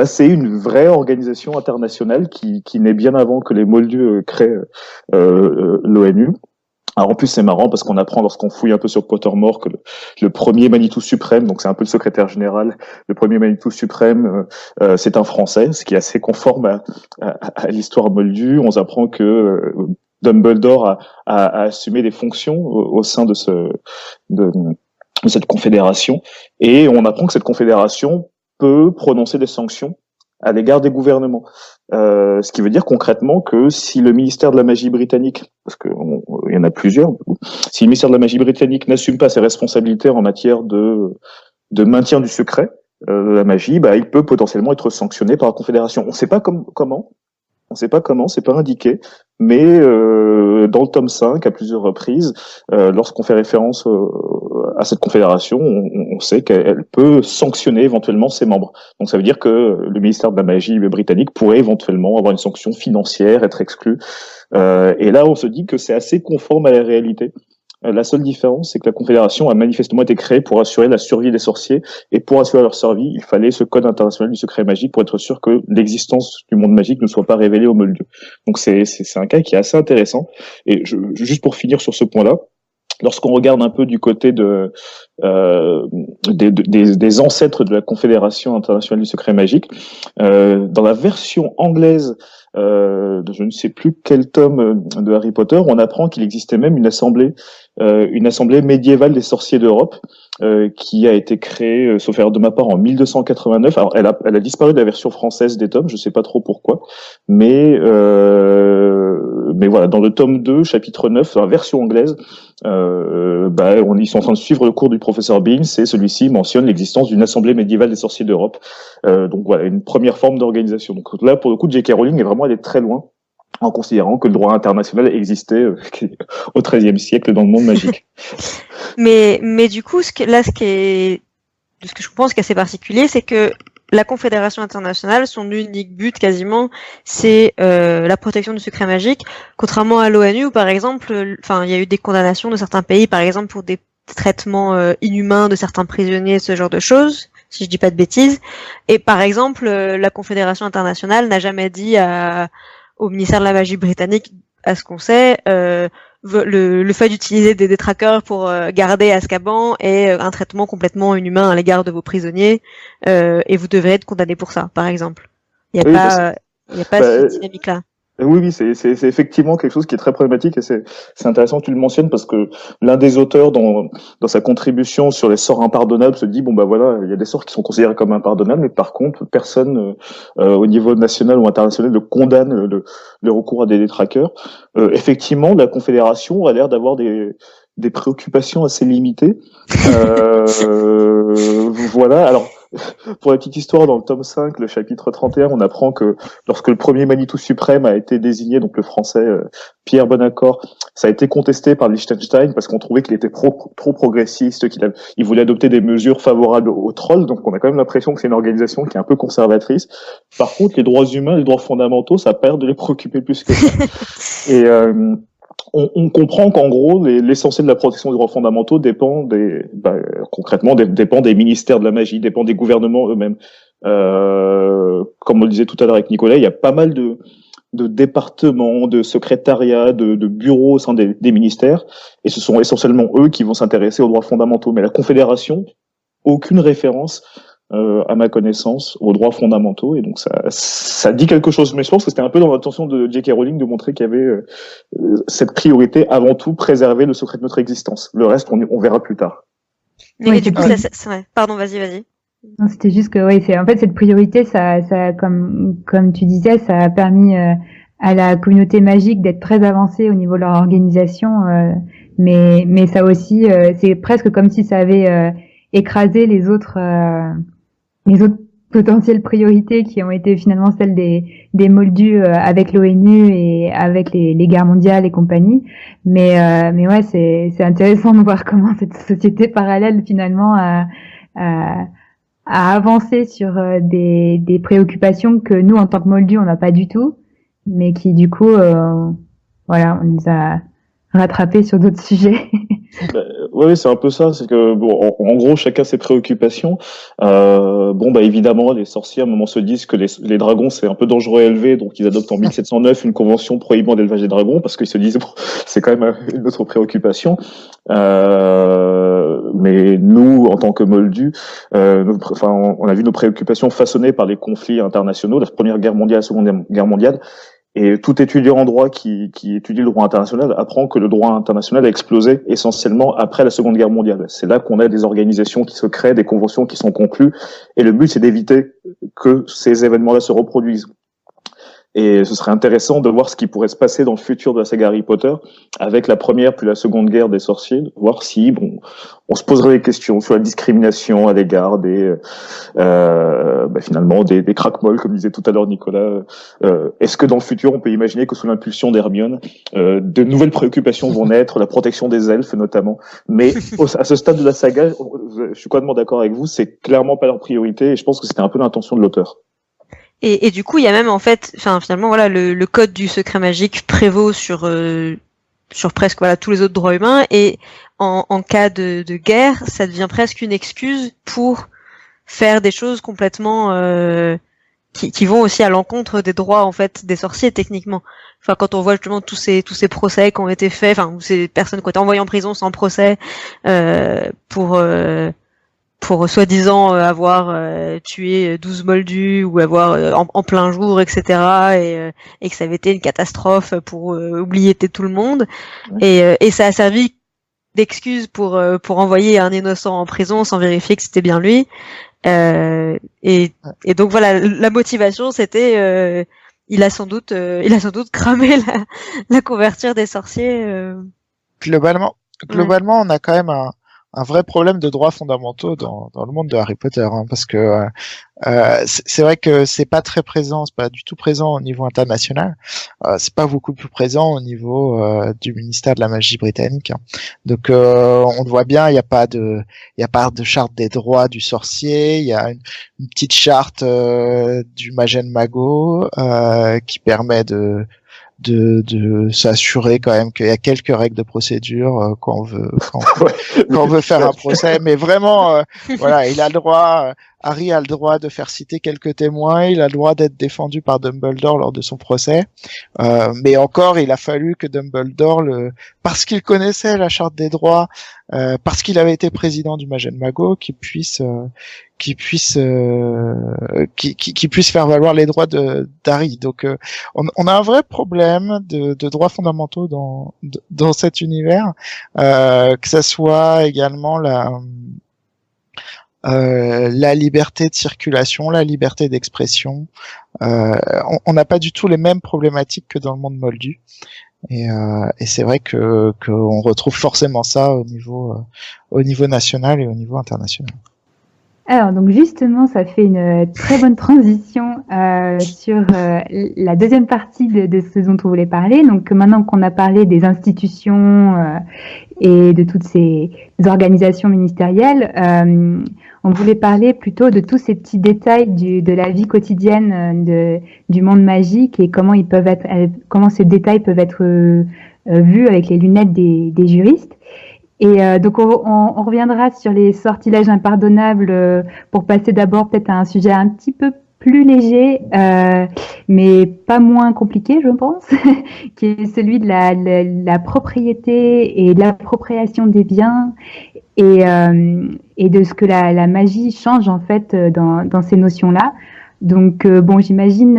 c'est une vraie organisation internationale qui naît bien avant que les Moldus créent l'ONU. Alors en plus c'est marrant parce qu'on apprend lorsqu'on fouille un peu sur Pottermore que le premier Manitou suprême, donc c'est un peu le secrétaire général, le premier Manitou suprême, c'est un Français, ce qui est assez conforme à l'histoire moldue. On apprend que Dumbledore a assumé des fonctions au sein de cette confédération, et on apprend que cette confédération peut prononcer des sanctions à l'égard des gouvernements. Ce qui veut dire concrètement que si le ministère de la magie britannique, parce que il y en a plusieurs, si le ministère de la magie britannique n'assume pas ses responsabilités en matière de maintien du secret de la magie, il peut potentiellement être sanctionné par la Confédération. On ne sait pas comment. On ne sait pas comment, c'est pas indiqué, mais dans le tome 5, à plusieurs reprises, lorsqu'on fait référence à cette confédération, on sait qu'elle peut sanctionner éventuellement ses membres. Donc ça veut dire que le ministère de la magie britannique pourrait éventuellement avoir une sanction financière, être exclu. Et là, on se dit que c'est assez conforme à la réalité. La seule différence, c'est que la Confédération a manifestement été créée pour assurer la survie des sorciers, et pour assurer leur survie, il fallait ce code international du secret magique pour être sûr que l'existence du monde magique ne soit pas révélée aux Moldus. Donc c'est un cas qui est assez intéressant. Et juste pour finir sur ce point-là, lorsqu'on regarde un peu du côté des ancêtres de la Confédération internationale du secret magique, dans la version anglaise je ne sais plus quel tome de Harry Potter, on apprend qu'il existait même une assemblée médiévale des sorciers d'Europe, qui a été créée, sauf erreur de ma part, en 1289. Alors, elle a disparu de la version française des tomes, je sais pas trop pourquoi, mais voilà, dans le tome 2, chapitre 9, la version anglaise, ils sont en train de suivre le cours du professeur Beans, et celui-ci mentionne l'existence d'une assemblée médiévale des sorciers d'Europe. Donc voilà, une première forme d'organisation. Donc là, pour le coup, J.K. Rowling est vraiment allée très loin, en considérant que le droit international existait au XIIIe siècle dans le monde magique. Mais du coup, ce que je pense qui est assez particulier, c'est que la Confédération internationale, son unique but quasiment, c'est la protection du secret magique, contrairement à l'ONU où par exemple, il y a eu des condamnations de certains pays, par exemple pour des traitements inhumains de certains prisonniers, ce genre de choses, si je dis pas de bêtises. Et par exemple, la Confédération internationale n'a jamais dit au ministère de la magie britannique, à ce qu'on sait, le fait d'utiliser des détraqueurs pour garder Azkaban est un traitement complètement inhumain à l'égard de vos prisonniers et vous devrez être condamné pour ça, par exemple. Il n'y a pas cette dynamique-là. Oui, c'est effectivement quelque chose qui est très problématique et c'est intéressant que tu le mentionnes parce que l'un des auteurs dans sa contribution sur les sorts impardonnables se dit bon bah voilà, il y a des sorts qui sont considérés comme impardonnables mais par contre personne au niveau national ou international ne condamne le recours à des détraqueurs. Effectivement, la Confédération a l'air d'avoir des préoccupations assez limitées. Voilà, alors pour la petite histoire, dans le tome 5, le chapitre 31, on apprend que lorsque le premier Manitou suprême a été désigné, donc le français Pierre Bonaccord, ça a été contesté par Liechtenstein parce qu'on trouvait qu'il était trop progressiste, il voulait adopter des mesures favorables aux trolls, donc on a quand même l'impression que c'est une organisation qui est un peu conservatrice. Par contre, les droits humains, les droits fondamentaux, ça a pas l'air de les préoccuper plus que ça. Et on comprend qu'en gros, l'essentiel de la protection des droits fondamentaux dépend concrètement dépend des ministères de la magie, dépend des gouvernements eux-mêmes. Comme on le disait tout à l'heure avec Nicolas, il y a pas mal de départements, de secrétariats, de bureaux au sein des ministères, et ce sont essentiellement eux qui vont s'intéresser aux droits fondamentaux. Mais la Confédération, aucune référence à ma connaissance, aux droits fondamentaux, et donc ça dit quelque chose. Mais je pense que c'était un peu dans l'intention de J.K. Rowling de montrer qu'il y avait cette priorité avant tout, préserver le secret de notre existence. Le reste, on verra plus tard. Mais du coup, pardon, vas-y. Non, c'était juste que c'est en fait cette priorité, ça comme tu disais, ça a permis à la communauté magique d'être très avancée au niveau de leur organisation, mais ça aussi, c'est presque comme si ça avait écrasé les autres potentielles priorités qui ont été finalement celles des Moldus avec l'ONU et avec les guerres mondiales et compagnie. Mais ouais, c'est intéressant de voir comment cette société parallèle finalement a avancé sur des préoccupations que nous en tant que Moldus on n'a pas du tout, mais qui du coup on nous a rattrapés sur d'autres sujets. Oui, c'est un peu ça. C'est que en gros, chacun ses préoccupations. Évidemment, les sorciers à un moment se disent que les dragons c'est un peu dangereux à élever, donc ils adoptent en 1709 une convention prohibant l'élevage des dragons parce qu'ils se disent c'est quand même une autre préoccupation. Mais nous, en tant que Moldus, on a vu nos préoccupations façonnées par les conflits internationaux, la Première Guerre mondiale, la Seconde Guerre mondiale. Et tout étudiant en droit qui étudie le droit international apprend que le droit international a explosé essentiellement après la Seconde Guerre mondiale. C'est là qu'on a des organisations qui se créent, des conventions qui sont conclues, et le but c'est d'éviter que ces événements-là se reproduisent. Et ce serait intéressant de voir ce qui pourrait se passer dans le futur de la saga Harry Potter avec la première puis la seconde guerre des sorciers, voir si on se poserait des questions sur la discrimination à l'égard finalement des crackmolls, comme disait tout à l'heure Nicolas. Est-ce que dans le futur on peut imaginer que sous l'impulsion d'Hermione, de nouvelles préoccupations vont naître, la protection des elfes notamment. Mais à ce stade de la saga, je suis complètement d'accord avec vous, c'est clairement pas leur priorité et je pense que c'était un peu l'intention de l'auteur. Et du coup, il y a même finalement voilà le code du secret magique prévaut sur presque tous les autres droits humains et en cas de guerre, ça devient presque une excuse pour faire des choses complètement qui vont aussi à l'encontre des droits en fait des sorciers techniquement. Enfin, quand on voit justement tous ces procès qui ont été faits, ces personnes qui ont été envoyées en prison sans procès pour soi-disant avoir tué 12 moldus ou avoir en plein jour, etc. Et que ça avait été une catastrophe pour oublier tout le monde. Ouais. Et ça a servi d'excuse pour envoyer un innocent en prison sans vérifier que c'était bien lui. Et donc voilà, la motivation c'était il a sans doute cramé la couverture des sorciers. Globalement, on a quand même un vrai problème de droits fondamentaux dans le monde de Harry Potter, hein, parce que c'est vrai que c'est pas très présent, c'est pas du tout présent au niveau international. C'est pas beaucoup plus présent au niveau du ministère de la magie britannique, hein. Donc on le voit bien, il y a pas de charte des droits du sorcier, il y a une petite charte du Magen Mago qui permet de s'assurer quand même qu'il y a quelques règles de procédure quand on veut faire un procès, mais vraiment voilà, il a le droit, Harry a le droit de faire citer quelques témoins, il a le droit d'être défendu par Dumbledore lors de son procès, mais encore il a fallu que Dumbledore parce qu'il connaissait la charte des droits, parce qu'il avait été président du Magen Mago, qu'il puisse faire valoir les droits d'Harry. Donc on a un vrai problème de droits fondamentaux dans cet univers, que ça soit également la liberté de circulation, la liberté d'expression. On n'a pas du tout les mêmes problématiques que dans le monde moldu. Et c'est vrai qu'on retrouve forcément ça au niveau national et au niveau international. Alors, donc justement, ça fait une très bonne transition sur la deuxième partie de ce dont on voulait parler. Donc maintenant qu'on a parlé des institutions et de toutes ces organisations ministérielles, on voulait parler plutôt de tous ces petits détails de la vie quotidienne du monde magique et comment ces détails peuvent être vus avec les lunettes des juristes. Et donc on reviendra sur les sortilèges impardonnables pour passer d'abord peut-être à un sujet un petit peu plus léger, mais pas moins compliqué, je pense, qui est celui de la propriété et de l'appropriation des biens et de ce que la magie change en fait dans ces notions-là. Donc bon, j'imagine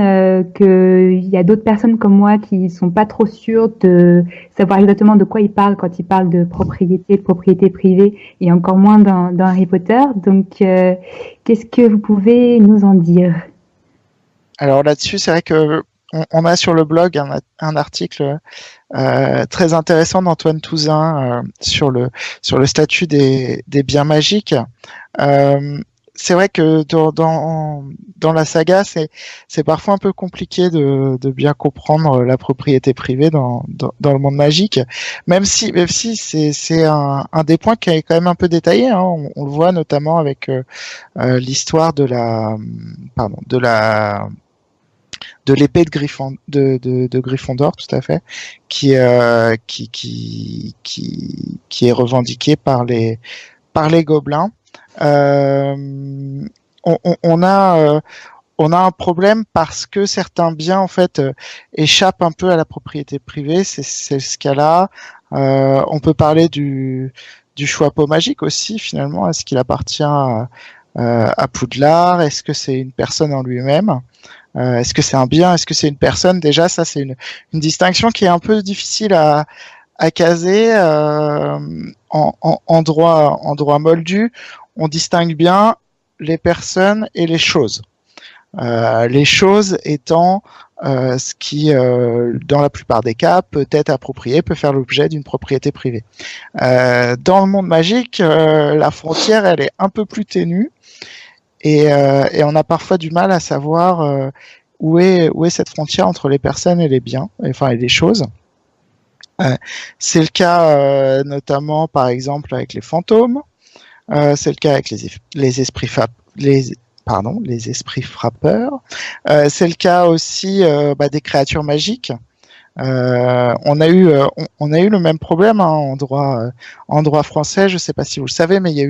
qu'il y a d'autres personnes comme moi qui sont pas trop sûres de savoir exactement de quoi ils parlent quand ils parlent de propriété privée et encore moins dans Harry Potter. Donc qu'est-ce que vous pouvez nous en dire? Alors là-dessus, c'est vrai que on a sur le blog un article très intéressant d'Antoine Touzin sur le statut des biens magiques. C'est vrai que dans la saga, c'est parfois un peu compliqué de bien comprendre la propriété privée dans le monde magique, même si c'est un des points qui est quand même un peu détaillé, hein. On le voit notamment avec l'histoire de l'épée de Gryffondor, tout à fait, qui est revendiquée par les gobelins. On a un problème parce que certains biens en fait échappent un peu à la propriété privée. C'est ce cas-là. On peut parler du choix-peau magique aussi, finalement. Est-ce qu'il appartient à Poudlard? Est-ce que c'est une personne en lui-même? Est-ce que c'est un bien? Est-ce que c'est une personne? Déjà, ça c'est une distinction qui est un peu difficile à caser en droit moldu. On distingue bien les personnes et les choses. Les choses étant ce qui, dans la plupart des cas, peut être approprié, peut faire l'objet d'une propriété privée. Dans le monde magique, la frontière, elle est un peu plus ténue et on a parfois du mal à savoir où est cette frontière entre les personnes et les biens, enfin et les choses. C'est le cas notamment, par exemple, avec les fantômes. C'est le cas avec les esprits frappeurs. C'est le cas aussi des créatures magiques. On a eu le même problème en droit français. Je sais pas si vous le savez, mais il y a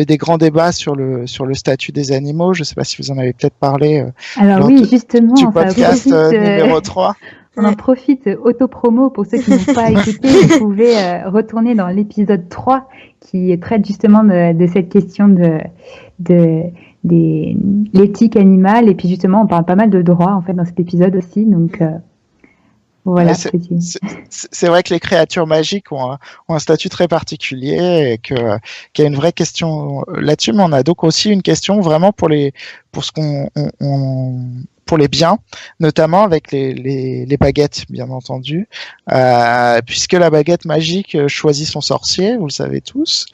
eu des grands débats sur le statut des animaux. Je sais pas si vous en avez peut-être parlé. Alors oui, justement, du podcast numéro 3. On en profite, autopromo, pour ceux qui n'ont pas écouté, vous pouvez retourner dans l'épisode 3 qui traite justement de cette question de l'éthique animale. Et puis justement, on parle pas mal de droits en fait dans cet épisode aussi. Donc voilà. C'est vrai que les créatures magiques ont un statut très particulier et qu'il y a une vraie question là-dessus, mais on a donc aussi une question vraiment pour ce qu'on pour les biens, notamment avec les baguettes, bien entendu, puisque la baguette magique choisit son sorcier, vous le savez tous.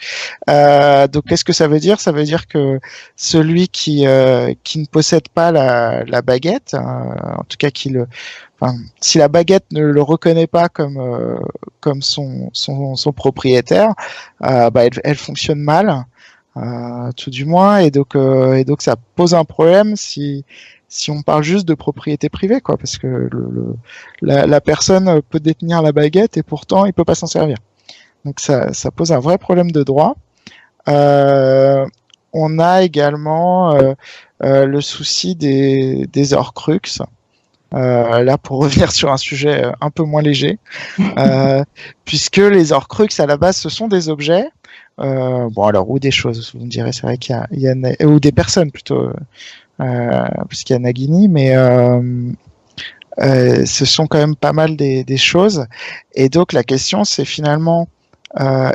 Donc, qu'est-ce que ça veut dire? Ça veut dire que celui qui ne possède pas la baguette, en tout cas si la baguette ne le reconnaît pas comme son propriétaire, elle fonctionne mal, tout du moins, et donc ça pose un problème si on parle juste de propriété privée, quoi, parce que la personne peut détenir la baguette et pourtant il peut pas s'en servir. Donc ça pose un vrai problème de droit. On a également le souci des Horcruxes. Là, pour revenir sur un sujet un peu moins léger, puisque les Horcruxes à la base ce sont des objets, ou des choses, vous me direz, c'est vrai qu'il y a ou des personnes plutôt, puisqu'il y a Nagini, mais ce sont quand même pas mal des choses, et donc la question c'est finalement,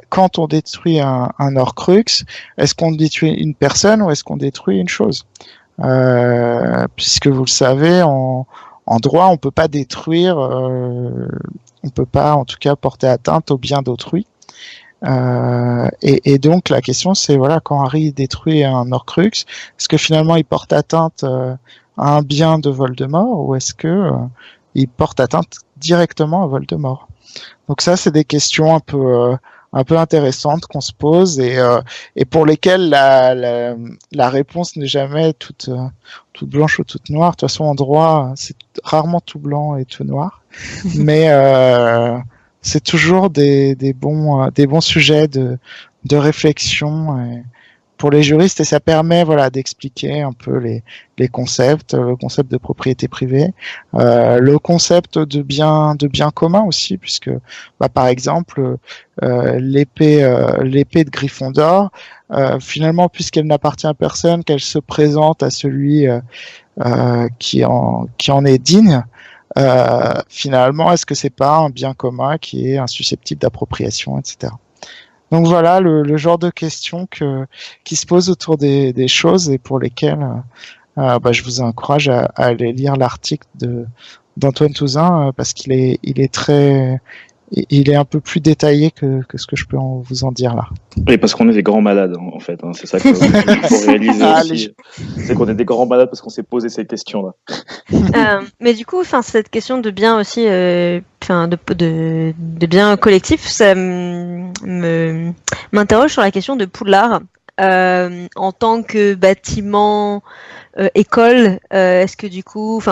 quand on détruit un Horcrux, est-ce qu'on détruit une personne ou est-ce qu'on détruit une chose? Puisque vous le savez, en droit, on peut pas détruire, on peut pas, en tout cas, porter atteinte au bien d'autrui. Et donc la question c'est, voilà, quand Harry détruit un Horcrux, est-ce que finalement il porte atteinte à un bien de Voldemort, ou est-ce que il porte atteinte directement à Voldemort? Donc ça, c'est des questions un peu intéressantes qu'on se pose, et pour lesquelles la réponse n'est jamais toute blanche ou toute noire. De toute façon, en droit, c'est rarement tout blanc et tout noir, mais c'est toujours des bons sujets de réflexion pour les juristes, et ça permet, voilà, d'expliquer un peu les concepts, le concept de propriété privée, le concept de bien commun aussi, puisque par exemple l'épée de Gryffondor, finalement, puisqu'elle n'appartient à personne, qu'elle se présente à celui qui en est digne, finalement, est-ce que c'est pas un bien commun qui est insusceptible d'appropriation, etc. Donc voilà le genre de questions qui se posent autour des choses, et pour lesquelles je vous encourage à aller lire l'article d'Antoine Touzin, parce qu'il est un peu plus détaillé que ce que je peux vous en dire là. Et parce qu'on est des grands malades, en fait. Hein, c'est ça qu'il faut réaliser aussi. C'est qu'on est des grands malades parce qu'on s'est posé ces questions-là. Mais du coup, cette question de bien aussi, de bien collectif, ça m'interroge sur la question de Poudlard. En tant que bâtiment, école, est-ce que du coup,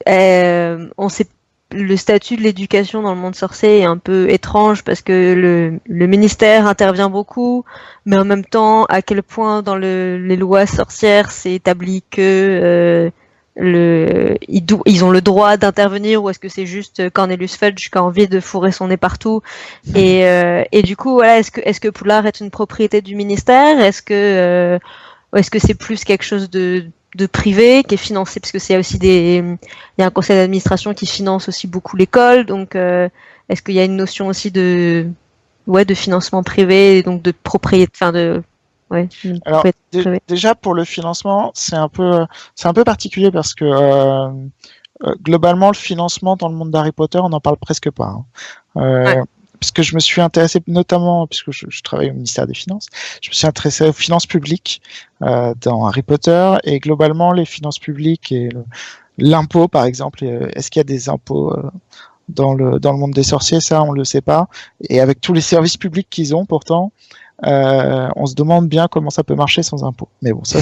on sait, le statut de l'éducation dans le monde sorcier est un peu étrange, parce que le ministère intervient beaucoup, mais en même temps, à quel point dans les lois sorcières c'est établi que ils ont le droit d'intervenir, ou est-ce que c'est juste Cornelius Fudge qui a envie de fourrer son nez partout, et du coup, voilà, est-ce que Poudlard est une propriété du ministère, est-ce que c'est plus quelque chose de privé qui est financé, parce que c'est aussi il y a un conseil d'administration qui finance aussi beaucoup l'école, donc est-ce qu'il y a une notion aussi de financement privé, et donc de propriété, Alors déjà, pour le financement, c'est un peu particulier, parce que globalement, le financement dans le monde d'Harry Potter, on n'en parle presque pas. Parce que je me suis intéressé, notamment puisque je travaille au ministère des Finances, je me suis intéressé aux finances publiques dans Harry Potter, et globalement les finances publiques et l'impôt, par exemple, est-ce qu'il y a des impôts dans le monde des sorciers? Ça, on le sait pas, et avec tous les services publics qu'ils ont, pourtant, on se demande bien comment ça peut marcher sans impôts. Mais bon, ça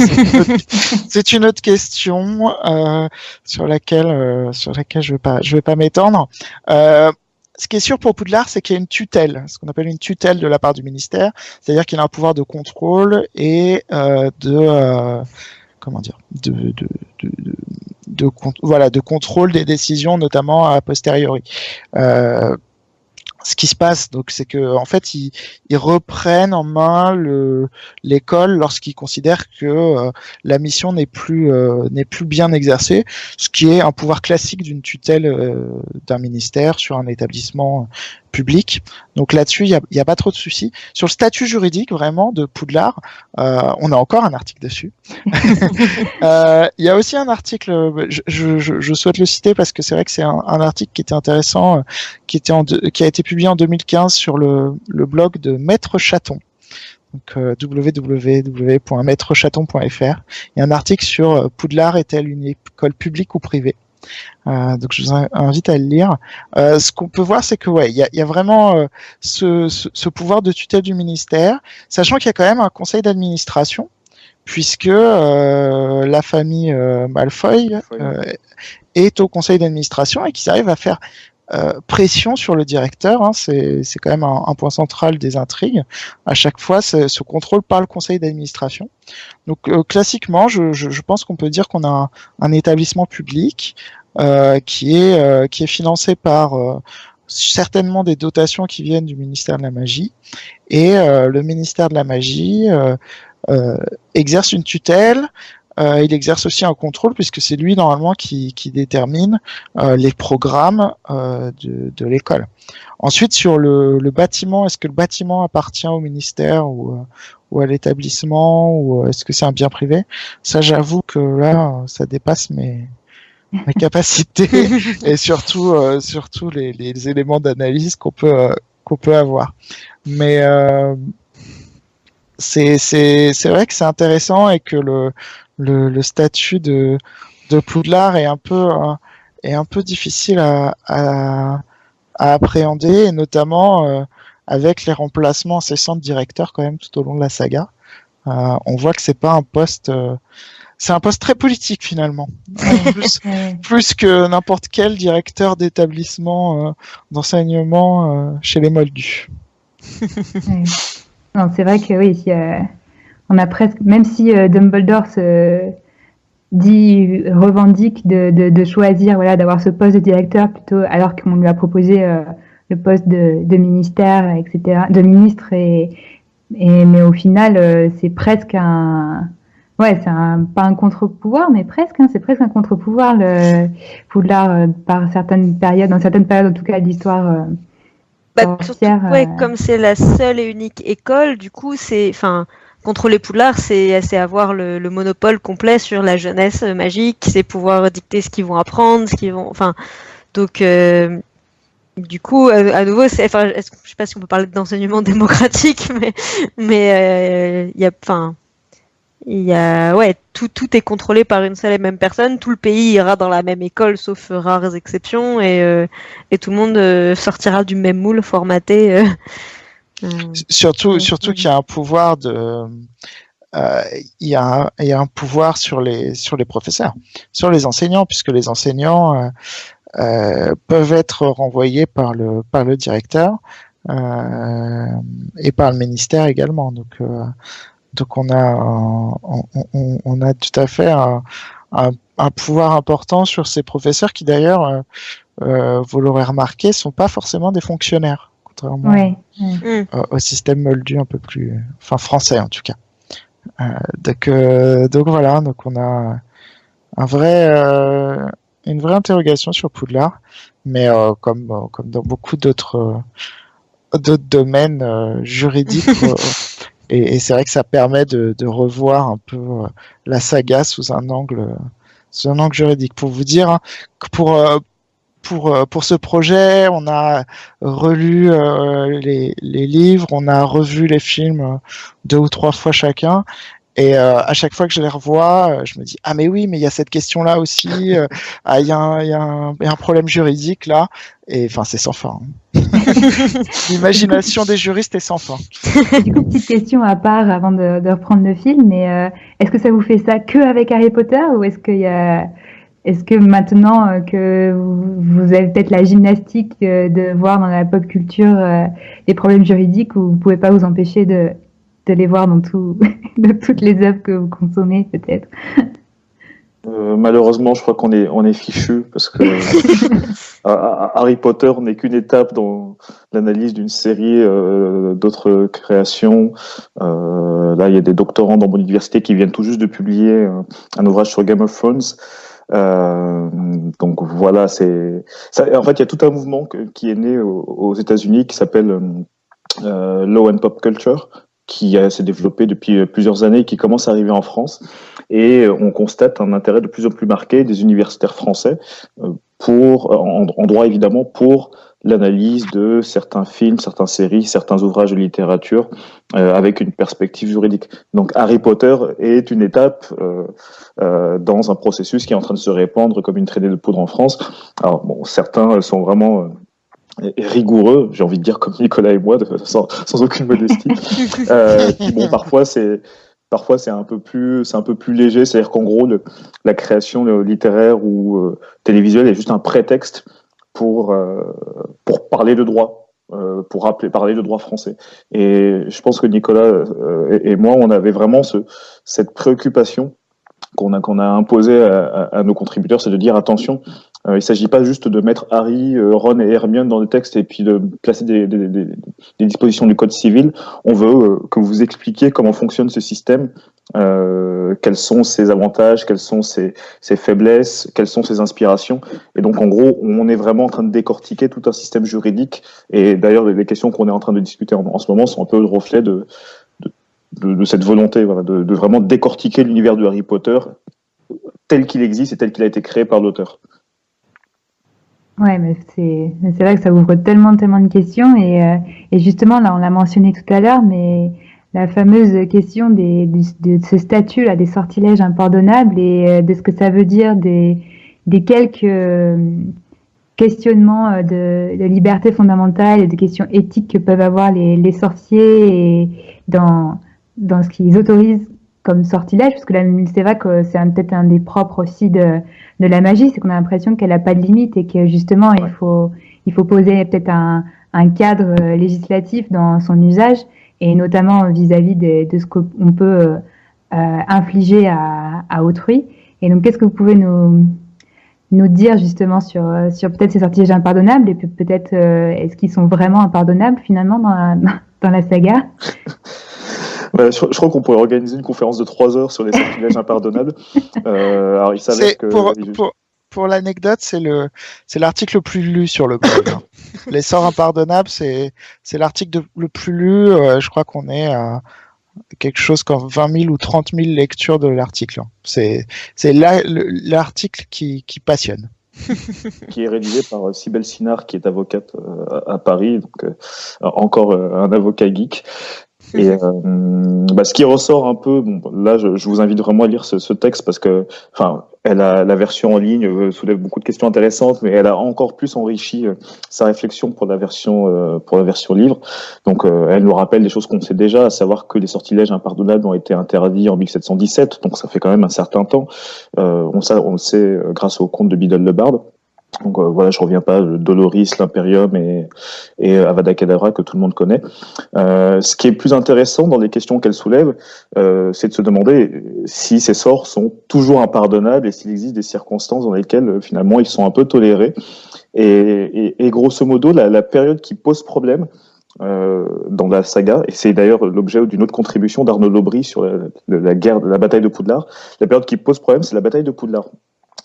c'est une autre question sur laquelle je vais pas m'étendre. Ce qui est sûr pour Poudlard, c'est qu'il y a une tutelle, ce qu'on appelle une tutelle de la part du ministère, c'est-à-dire qu'il a un pouvoir de contrôle et de contrôle des décisions, notamment a posteriori. Ce qui se passe, donc, c'est que en fait, ils reprennent en main l'école lorsqu'ils considèrent que la mission n'est plus bien exercée, ce qui est un pouvoir classique d'une tutelle d'un ministère sur un établissement public. Donc là-dessus, il y a pas trop de soucis. Sur le statut juridique vraiment de Poudlard, on a encore un article dessus. Il y a aussi un article, je souhaite le citer parce que c'est vrai que c'est un article qui était intéressant, qui a été publié en 2015 sur le blog de Maître Chaton. Donc www.maîtrechaton.fr. Il y a un article sur Poudlard est-elle une école publique ou privée. Donc je vous invite à le lire. Ce qu'on peut voir, c'est que il y a vraiment ce pouvoir de tutelle du ministère, sachant qu'il y a quand même un conseil d'administration, puisque la famille Malfoy est au conseil d'administration et qu'ils arrivent à faire pression sur le directeur. C'est quand même un point central des intrigues. À chaque fois, ce contrôle par le conseil d'administration. Donc classiquement, je pense qu'on peut dire qu'on a un établissement public qui est financé par certainement des dotations qui viennent du ministère de la Magie, et le ministère de la Magie exerce une tutelle. Il exerce aussi un contrôle puisque c'est lui normalement qui détermine les programmes de l'école. Ensuite, sur le bâtiment, est-ce que le bâtiment appartient au ministère ou à l'établissement, ou est-ce que c'est un bien privé? Ça, j'avoue que là, ça dépasse mes capacités et surtout les éléments d'analyse qu'on peut avoir. Mais c'est vrai que c'est intéressant, et que le statut de Poudlard est un peu difficile à appréhender, et notamment avec les remplacements incessants de directeurs quand même tout au long de la saga. On voit que c'est pas un poste, c'est un poste très politique finalement, plus que n'importe quel directeur d'établissement d'enseignement chez les Moldus. Non, c'est vrai que oui, on a presque, même si Dumbledore revendique de choisir, voilà, d'avoir ce poste de directeur plutôt, alors qu'on lui a proposé le poste de ministère, etc., de ministre, mais au final, c'est presque pas un contre-pouvoir, mais presque, c'est presque un contre-pouvoir, le Poudlard, par certaines périodes, dans certaines périodes en tout cas de l'histoire. Surtout, comme c'est la seule et unique école, du coup, contrôler Poudlard, c'est avoir le monopole complet sur la jeunesse magique, c'est pouvoir dicter ce qu'ils vont apprendre, donc du coup, à nouveau, je sais pas si on peut parler d'enseignement démocratique, mais tout est contrôlé par une seule et même personne. Tout le pays ira dans la même école, sauf rares exceptions, et tout le monde sortira du même moule formaté. Surtout qu'il y a un pouvoir il y a un pouvoir sur les professeurs, sur les enseignants, puisque les enseignants peuvent être renvoyés par le directeur et par le ministère également. Donc on a tout à fait un pouvoir important sur ces professeurs qui d'ailleurs, vous l'aurez remarqué, sont pas forcément des fonctionnaires, contrairement au système moldu un peu plus, français en tout cas. Donc voilà, donc on a une vraie interrogation sur Poudlard, mais comme dans beaucoup d'autres domaines juridiques. Et c'est vrai que ça permet de revoir un peu la saga sous un angle juridique. Pour vous dire, que pour ce projet, on a relu les livres, on a revu les films 2 ou 3 fois chacun. Et à chaque fois que je les revois, je me dis mais oui, mais il y a cette question-là aussi. Il y a un problème juridique là. Et c'est sans fin. L'imagination des juristes est sans fin. Du coup, petite question à part avant de reprendre le film, mais est-ce que ça vous fait ça que avec Harry Potter, ou est-ce que maintenant que vous avez peut-être la gymnastique de voir dans la pop culture les problèmes juridiques, vous pouvez pas vous empêcher de les voir dans toutes les œuvres que vous consommez peut-être? Malheureusement, je crois qu'on est fichu, parce que Harry Potter n'est qu'une étape dans l'analyse d'une série d'autres créations. Là, il y a des doctorants dans mon université qui viennent tout juste de publier un ouvrage sur Game of Thrones. Donc voilà, en fait, il y a tout un mouvement qui est né aux États-Unis qui s'appelle Law and Pop Culture, qui s'est développé depuis plusieurs années et qui commence à arriver en France. Et on constate un intérêt de plus en plus marqué des universitaires français en droit évidemment, pour l'analyse de certains films, certaines séries, certains ouvrages de littérature avec une perspective juridique. Donc Harry Potter est une étape dans un processus qui est en train de se répandre comme une traînée de poudre en France. Alors bon, certains sont vraiment rigoureux, j'ai envie de dire comme Nicolas et moi, sans aucune modestie. Bon, parfois c'est un peu plus léger, c'est-à-dire qu'en gros la création littéraire ou télévisuelle est juste un prétexte pour parler de droit, pour parler de droit français. Et je pense que Nicolas et moi, on avait vraiment cette préoccupation qu'on a imposée à nos contributeurs, c'est de dire attention, il s'agit pas juste de mettre Harry, Ron et Hermione dans le texte et puis de placer des dispositions du code civil. On veut que vous expliquiez comment fonctionne ce système, quels sont ses avantages, quelles sont ses faiblesses, quelles sont ses inspirations. Et donc en gros, on est vraiment en train de décortiquer tout un système juridique. Et d'ailleurs, les questions qu'on est en train de discuter en ce moment sont un peu le reflet de cette volonté, voilà, de vraiment décortiquer l'univers de Harry Potter tel qu'il existe et tel qu'il a été créé par l'auteur. Ouais, mais c'est vrai que ça ouvre tellement de questions et justement là on l'a mentionné tout à l'heure, mais la fameuse question de ce statut là des sortilèges impardonnables et de ce que ça veut dire des quelques questionnements de liberté fondamentale et de questions éthiques que peuvent avoir les sorciers et dans ce qu'ils autorisent comme sortilège, parce que c'est vrai que c'est peut-être un des propres aussi de la magie, c'est qu'on a l'impression qu'elle n'a pas de limite et que justement il faut poser peut-être un cadre législatif dans son usage et notamment vis-à-vis de ce qu'on peut infliger à autrui. Et donc qu'est-ce que vous pouvez nous dire justement sur peut-être ces sortilèges impardonnables et puis peut-être est-ce qu'ils sont vraiment impardonnables finalement dans la saga? Je crois qu'on pourrait organiser une conférence de 3 heures sur les sortilèges impardonnables. Alors, il s'avère que pour l'anecdote, c'est l'article le plus lu sur le blog. Hein. Les sorts impardonnables, c'est l'article le plus lu. Je crois qu'on est à quelque chose comme 20 000 ou 30 000 lectures de l'article. Hein. C'est l'article qui passionne. Qui est rédigé par Cybèle Sinard, qui est avocate à Paris, donc encore un avocat geek. Et ce qui ressort un peu, là je vous invite vraiment à lire ce texte parce que, la version en ligne soulève beaucoup de questions intéressantes, mais elle a encore plus enrichi sa réflexion pour la version livre. Donc elle nous rappelle des choses qu'on sait déjà, à savoir que les sortilèges impardonnables ont été interdits en 1717, donc ça fait quand même un certain temps. On le sait grâce au conte de Biddle le Barde. Donc voilà, je reviens pas, Doloris, l'Imperium et Avada Kedavra que tout le monde connaît. Ce qui est plus intéressant dans les questions qu'elle soulève, c'est de se demander si ces sorts sont toujours impardonnables et s'il existe des circonstances dans lesquelles finalement ils sont un peu tolérés. Et grosso modo, la période qui pose problème dans la saga, et c'est d'ailleurs l'objet d'une autre contribution d'Arnaud Lobry sur la bataille de Poudlard, la période qui pose problème, c'est la bataille de Poudlard.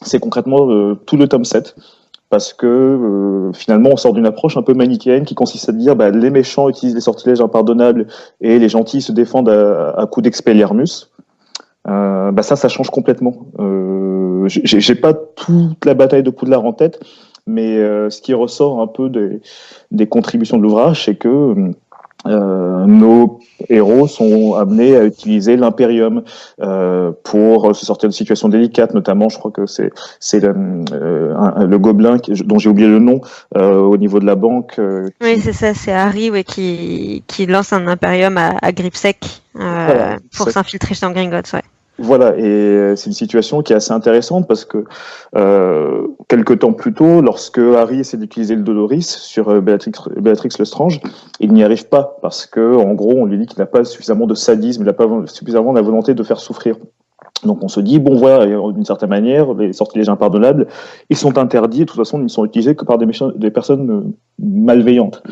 C'est concrètement tout le tome 7, parce que finalement on sort d'une approche un peu manichéenne qui consiste à dire les méchants utilisent les sortilèges impardonnables et les gentils se défendent à coups d'expelliarmus. Ça change complètement. J'ai pas toute la bataille de Poudlard en tête, mais ce qui ressort un peu des contributions de l'ouvrage, c'est que nos héros sont amenés à utiliser l'Imperium pour se sortir de situations délicates, notamment je crois que c'est le gobelin dont j'ai oublié le nom au niveau de la banque. Oui, c'est ça, c'est Harry qui lance un Imperium à Gripsec pour s'infiltrer chez Gringotts, ouais. Voilà, et c'est une situation qui est assez intéressante parce que quelques temps plus tôt, lorsque Harry essaie d'utiliser le Doloris sur Béatrix Lestrange, il n'y arrive pas parce que, en gros, on lui dit qu'il n'a pas suffisamment de sadisme, il n'a pas suffisamment la volonté de faire souffrir. Donc on se dit, bon voilà, d'une certaine manière, les sortilèges impardonnables, ils sont interdits, de toute façon, ils ne sont utilisés que par des personnes malveillantes.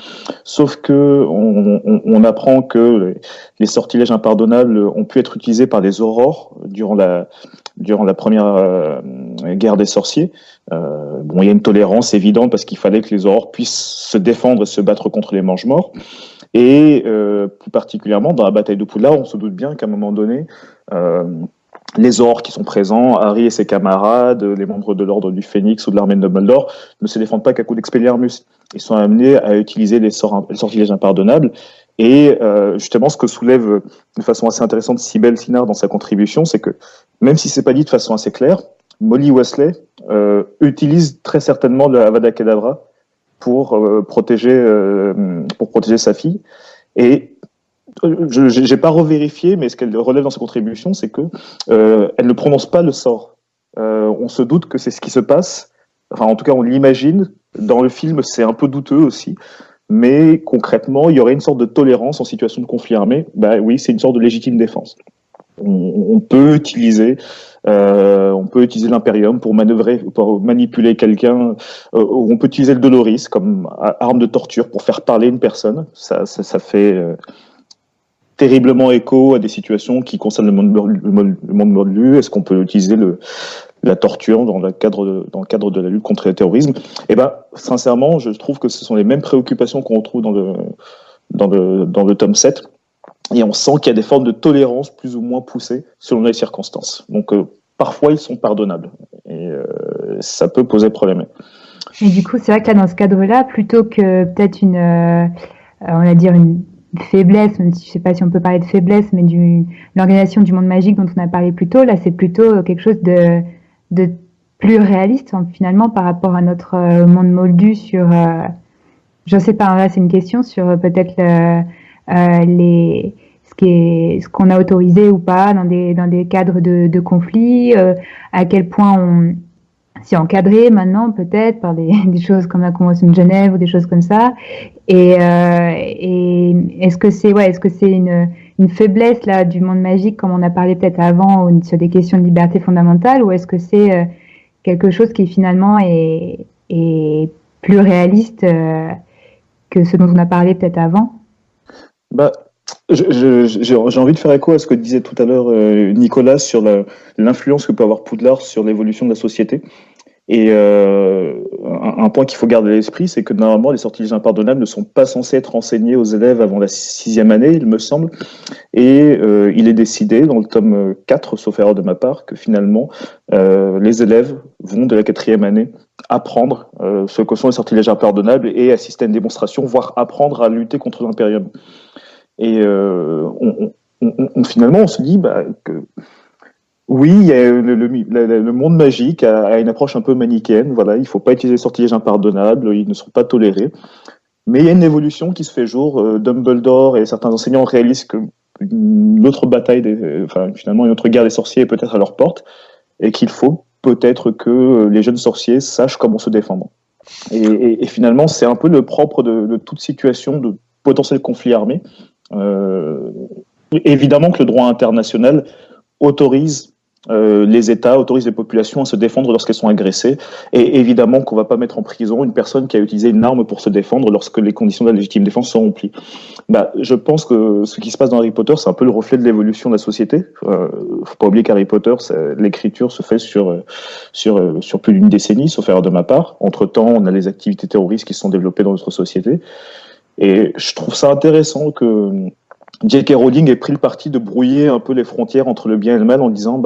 Sauf que on apprend que les sortilèges impardonnables ont pu être utilisés par les aurores durant durant la première guerre des sorciers. Bon, il y a une tolérance évidente parce qu'il fallait que les aurores puissent se défendre et se battre contre les mange-morts. Et plus particulièrement dans la bataille de Poudlard, on se doute bien qu'à un moment donné, les aurores qui sont présents, Harry et ses camarades, les membres de l'ordre du Phénix ou de l'armée de Dumbledore, ne se défendent pas qu'à coup d'Expelliarmus. Ils sont amenés à utiliser les sortilèges impardonnables. Et justement, ce que soulève de façon assez intéressante Cybèle Sinard dans sa contribution, c'est que même si c'est pas dit de façon assez claire, Molly Weasley utilise très certainement le Avada Kedavra pour protéger sa fille. Et je n'ai pas revérifié, mais ce qu'elle relève dans sa contribution, c'est que elle ne prononce pas le sort. On se doute que c'est ce qui se passe. Enfin, en tout cas, on l'imagine. Dans le film, c'est un peu douteux aussi. Mais concrètement, il y aurait une sorte de tolérance en situation de conflit armé. Bah oui, c'est une sorte de légitime défense. On peut utiliser l'Imperium pour manœuvrer, pour manipuler quelqu'un. On peut utiliser le Doloris comme arme de torture pour faire parler une personne. Ça fait terriblement écho à des situations qui concernent le monde Morlu. Est-ce qu'on peut utiliser la torture dans le cadre de la lutte contre le terrorisme? Eh ben, sincèrement, je trouve que ce sont les mêmes préoccupations qu'on retrouve dans le tome 7. Et on sent qu'il y a des formes de tolérance plus ou moins poussées selon les circonstances. Donc, parfois, ils sont pardonnables. Et ça peut poser problème. Et du coup, c'est vrai que là, dans ce cadre-là, plutôt que peut-être on va dire une faiblesse, même si je ne sais pas si on peut parler de faiblesse, mais l'organisation du monde magique dont on a parlé plus tôt, là, c'est plutôt quelque chose de plus réaliste, finalement, par rapport à notre monde moldu sur, je sais pas, là, c'est une question sur peut-être ce qu'on a autorisé ou pas dans des cadres de conflit, à quel point c'est encadré maintenant peut-être par des choses comme la Convention de Genève ou des choses comme ça. Et est-ce que c'est une faiblesse là du monde magique comme on a parlé peut-être avant sur des questions de liberté fondamentale, ou est-ce que c'est quelque chose qui finalement est plus réaliste que ce dont on a parlé peut-être avant? Bah, j'ai envie de faire écho à ce que disait tout à l'heure Nicolas sur l'influence que peut avoir Poudlard sur l'évolution de la société. Et un point qu'il faut garder à l'esprit, c'est que normalement les sortilèges impardonnables ne sont pas censés être enseignés aux élèves avant la 6e année, il me semble. Et il est décidé dans le tome 4, sauf erreur de ma part, que finalement les élèves vont de la 4e année apprendre ce que sont les sortilèges impardonnables et assister à une démonstration, voire apprendre à lutter contre l'Imperium. Et finalement, on se dit que oui, il y a le monde magique a une approche un peu manichéenne. Voilà, il ne faut pas utiliser les sortilèges impardonnables, ils ne sont pas tolérés. Mais il y a une évolution qui se fait jour. Dumbledore et certains enseignants réalisent que une autre bataille, finalement une autre guerre des sorciers est peut-être à leur porte, et qu'il faut peut-être que les jeunes sorciers sachent comment se défendre. Et finalement, c'est un peu le propre de toute situation de potentiel conflit armé. Évidemment que le droit international autorise les États, autorise les populations à se défendre lorsqu'elles sont agressées, et évidemment qu'on ne va pas mettre en prison une personne qui a utilisé une arme pour se défendre lorsque les conditions de la légitime défense sont remplies. Je pense que ce qui se passe dans Harry Potter, c'est un peu le reflet de l'évolution de la société. Faut pas oublier qu'Harry Potter, l'écriture se fait sur plus d'une décennie, sauf erreur de ma part. Entre-temps, on a les activités terroristes qui se sont développées dans notre société, et je trouve ça intéressant que J.K. Rowling ait pris le parti de brouiller un peu les frontières entre le bien et le mal en disant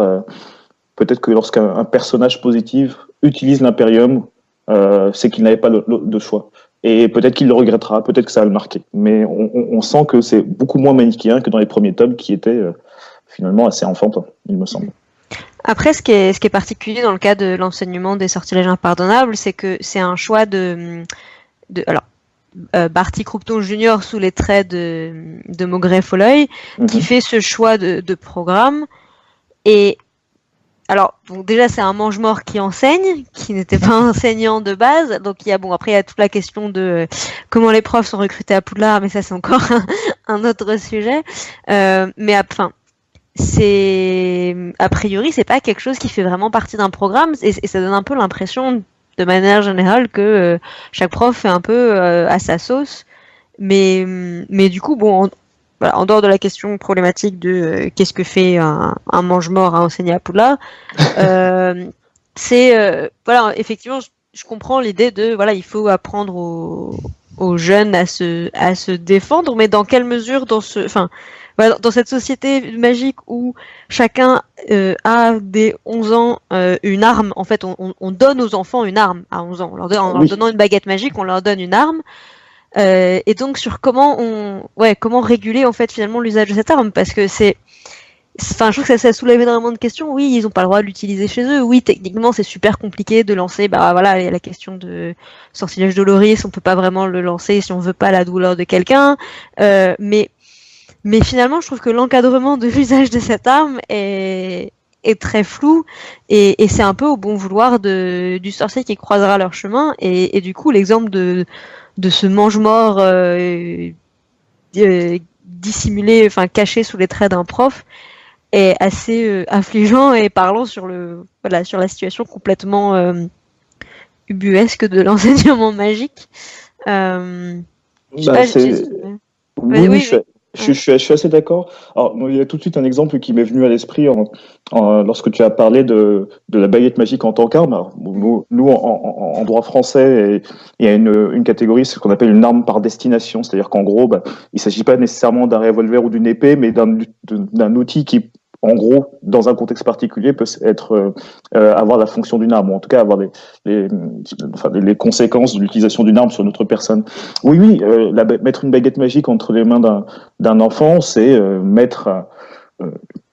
peut-être que lorsqu'un personnage positif utilise l'Imperium, c'est qu'il n'avait pas de choix. Et peut-être qu'il le regrettera, peut-être que ça va le marquer. Mais on sent que c'est beaucoup moins manichéen que dans les premiers tomes qui étaient finalement assez enfantins, il me semble. Après, ce qui est particulier dans le cas de l'enseignement des sortilèges impardonnables, c'est que c'est un choix Barty Croupton Junior sous les traits de Maugrey Folleuil, qui fait ce choix de programme. Et alors, bon, déjà, c'est un mange-mort qui enseigne, qui n'était pas enseignant de base. Donc, après, il y a toute la question de comment les profs sont recrutés à Poudlard, mais ça, c'est encore un autre sujet. Mais a priori, c'est pas quelque chose qui fait vraiment partie d'un programme, et ça donne un peu l'impression, de manière générale, que chaque prof fait un peu à sa sauce. Mais du coup, voilà, en dehors de la question problématique de qu'est-ce que fait un mange-mort à enseigner à Poudlard, c'est voilà, effectivement, je comprends l'idée de voilà, il faut apprendre aux jeunes à se défendre, mais dans quelle mesure voilà, dans cette société magique où chacun a dès 11 ans une arme, en fait, on donne aux enfants une arme à 11 ans. En leur donnant une baguette magique, on leur donne une arme. Et donc sur comment réguler en fait finalement l'usage de cette arme, parce que je trouve que ça soulève énormément de questions. Oui, ils ont pas le droit de l'utiliser chez eux. Oui, techniquement, c'est super compliqué de lancer. Bah voilà, il y a la question de sortilège doloris. On peut pas vraiment le lancer si on veut pas la douleur de quelqu'un. Mais finalement, je trouve que l'encadrement de l'usage de cette arme est très flou et c'est un peu au bon vouloir du sorcier qui croisera leur chemin. Et du coup, l'exemple de ce mange-mort dissimulé, enfin caché sous les traits d'un prof, est assez affligeant et parlant sur la situation complètement ubuesque de l'enseignement magique. Je suis assez d'accord. Alors, il y a tout de suite un exemple qui m'est venu à l'esprit lorsque tu as parlé de la baguette magique en tant qu'arme. Alors, nous, en droit français, il y a une catégorie, ce qu'on appelle une arme par destination. C'est-à-dire qu'en gros, il ne s'agit pas nécessairement d'un revolver ou d'une épée, mais d'un outil qui, en gros, dans un contexte particulier, peut avoir la fonction d'une arme, ou en tout cas avoir les conséquences de l'utilisation d'une arme sur notre personne. Oui, mettre une baguette magique entre les mains d'un enfant, c'est mettre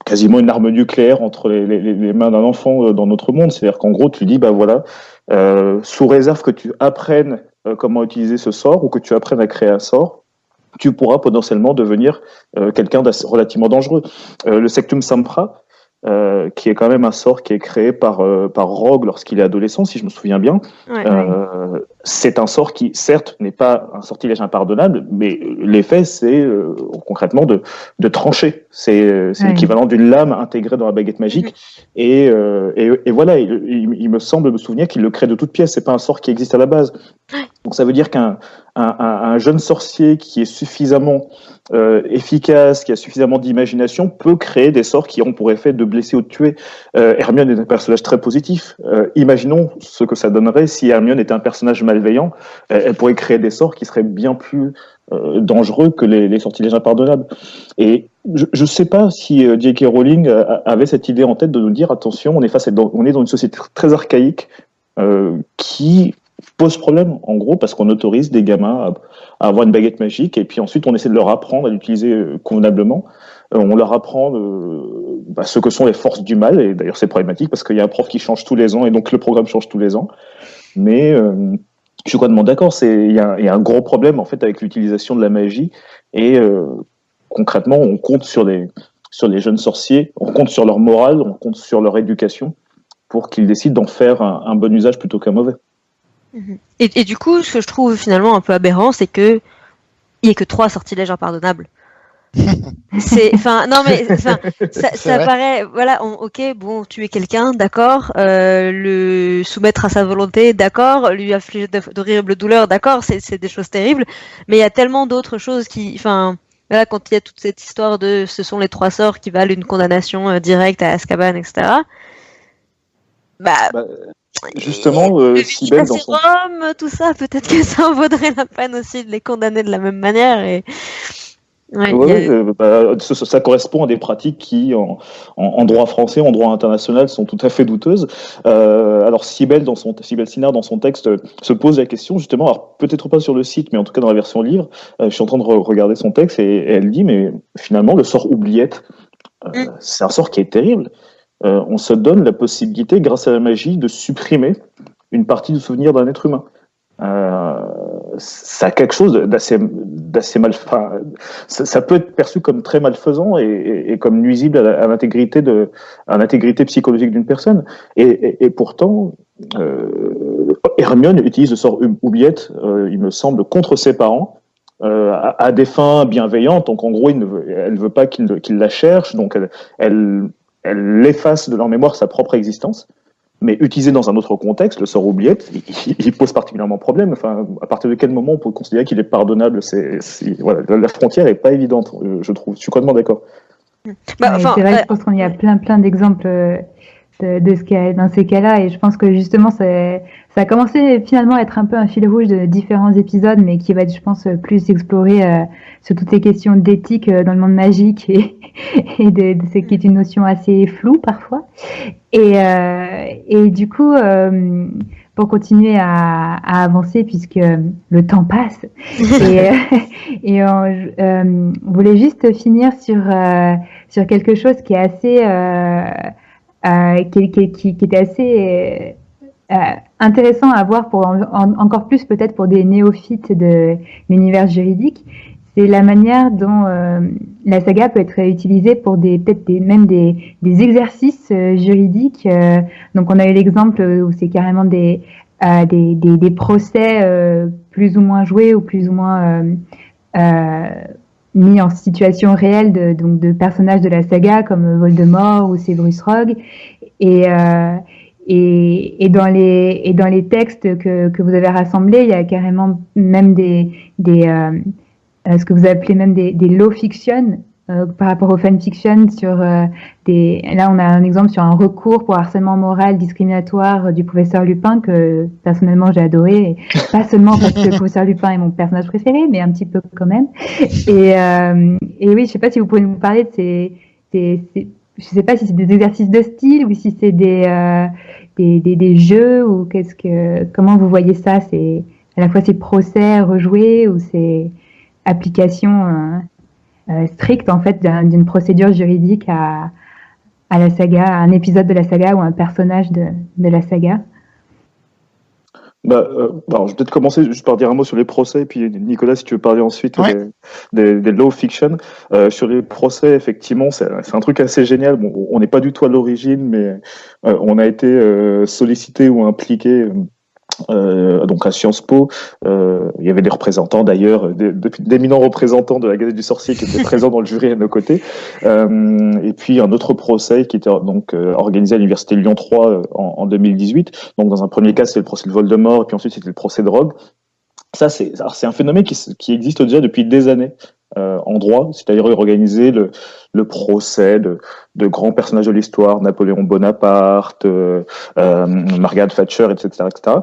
quasiment une arme nucléaire entre les mains d'un enfant dans notre monde. C'est-à-dire qu'en gros, tu dis, sous réserve que tu apprennes comment utiliser ce sort, ou que tu apprennes à créer un sort, tu pourras potentiellement devenir quelqu'un de relativement dangereux. Le Sectum Sempra, qui est quand même un sort qui est créé par Rogue lorsqu'il est adolescent, si je me souviens bien. C'est un sort qui, certes, n'est pas un sortilège impardonnable, mais l'effet, c'est concrètement de trancher. C'est l'équivalent d'une lame intégrée dans la baguette magique. Et voilà, il me semble me souvenir qu'il le crée de toutes pièces. C'est pas un sort qui existe à la base. Donc ça veut dire qu'un jeune sorcier qui est suffisamment efficace, qui a suffisamment d'imagination, peut créer des sorts qui ont pour effet de blesser ou de tuer. Hermione est un personnage très positif. Imaginons ce que ça donnerait si Hermione était un personnage malveillant. Elle pourrait créer des sorts qui seraient bien plus dangereux que les sortilèges impardonnables. Et je ne sais pas si J.K. Rowling avait cette idée en tête de nous dire attention, on est dans une société très archaïque qui pose problème, en gros, parce qu'on autorise des gamins à avoir une baguette magique, et puis ensuite on essaie de leur apprendre à l'utiliser convenablement. On leur apprend ce que sont les forces du mal, et d'ailleurs c'est problématique parce qu'il y a un prof qui change tous les ans, et donc le programme change tous les ans. Mais je suis complètement d'accord, il y a un gros problème en fait avec l'utilisation de la magie, et concrètement on compte sur les jeunes sorciers, on compte sur leur morale, on compte sur leur éducation pour qu'ils décident d'en faire un bon usage plutôt qu'un mauvais. Et du coup, ce que je trouve finalement un peu aberrant, c'est que il n'y a que 3 sortilèges impardonnables. Ça paraît, voilà, ok, bon, tuer quelqu'un, d'accord, le soumettre à sa volonté, d'accord, lui affliger d'horribles douleurs, d'accord, c'est des choses terribles, mais il y a tellement d'autres choses voilà, quand il y a toute cette histoire de ce sont les 3 sorts qui valent une condamnation directe à Azkaban, etc. Justement, Cybèle dans son... tout ça, peut-être que ça en vaudrait la peine aussi de les condamner de la même manière. Et ça correspond à des pratiques qui, en droit français, en droit international, sont tout à fait douteuses. Alors Cybèle Sinard, dans son texte, se pose la question justement, alors peut-être pas sur le site, mais en tout cas dans la version livre. Je suis en train de regarder son texte et elle dit, mais finalement, le sort oubliette, c'est un sort qui est terrible. On se donne la possibilité, grâce à la magie, de supprimer une partie du souvenir d'un être humain. Ça a quelque chose d'assez ça peut être perçu comme très malfaisant et comme nuisible à l'intégrité psychologique d'une personne. Et pourtant, Hermione utilise le sort oubliette, il me semble, contre ses parents. À des fins bienveillantes. Donc en gros, elle ne veut pas qu'il la cherche, donc elle efface de leur mémoire sa propre existence. Mais utilisé dans un autre contexte, le sort oubliette, il pose particulièrement problème. Enfin, à partir de quel moment on peut considérer qu'il est pardonnable? Voilà, la frontière est pas évidente, je trouve. Je suis complètement d'accord. C'est vrai, je pense qu'il y a plein d'exemples de ce qu'il y a dans ces cas-là, et je pense que justement ça a commencé finalement à être un peu un fil rouge de différents épisodes, mais qui va être, je pense, plus exploré sur toutes ces questions d'éthique dans le monde magique et de ce qui est une notion assez floue parfois. Et du coup, pour continuer à avancer, puisque le temps passe, et on voulait juste finir sur quelque chose qui est assez qui était assez intéressant à voir pour encore plus peut-être pour des néophytes de l'univers juridique. C'est la manière dont la saga peut être utilisée pour même des exercices juridiques. Donc on a eu l'exemple où c'est carrément des procès plus ou moins joués ou plus ou moins mis en situation réelle de personnages de la saga comme Voldemort ou Severus Rogue, et dans les textes que vous avez rassemblés, il y a carrément même ce que vous appelez même des law fiction par rapport au fanfiction sur là on a un exemple sur un recours pour harcèlement moral discriminatoire du professeur Lupin que personnellement j'ai adoré, et pas seulement parce que le professeur Lupin est mon personnage préféré, mais un petit peu quand même, et oui, je sais pas si vous pouvez nous parler de je sais pas si c'est des exercices de style ou si c'est des jeux, ou comment vous voyez ça? C'est à la fois ces procès rejoués ou c'est application stricte en fait d'une procédure juridique à la saga, à un épisode de la saga ou un personnage de la saga? Alors, je vais peut-être commencer juste par dire un mot sur les procès, et puis Nicolas, si tu veux parler ensuite des law fiction. Sur les procès, effectivement, c'est un truc assez génial. Bon, on n'est pas du tout à l'origine, mais on a été sollicité ou impliqué. Donc à Sciences Po, il y avait des représentants d'ailleurs, d'éminents représentants de la Gazette du Sorcier qui étaient présents dans le jury à nos côtés, et puis un autre procès qui était donc organisé à l'université Lyon 3 en 2018. Donc dans un premier cas c'était le procès de Voldemort, et puis ensuite c'était le procès de Rogue. Ça c'est un phénomène qui existe déjà depuis des années en droit, c'est-à-dire organiser le procès de grands personnages de l'histoire, Napoléon Bonaparte, Margaret Thatcher, etc., etc.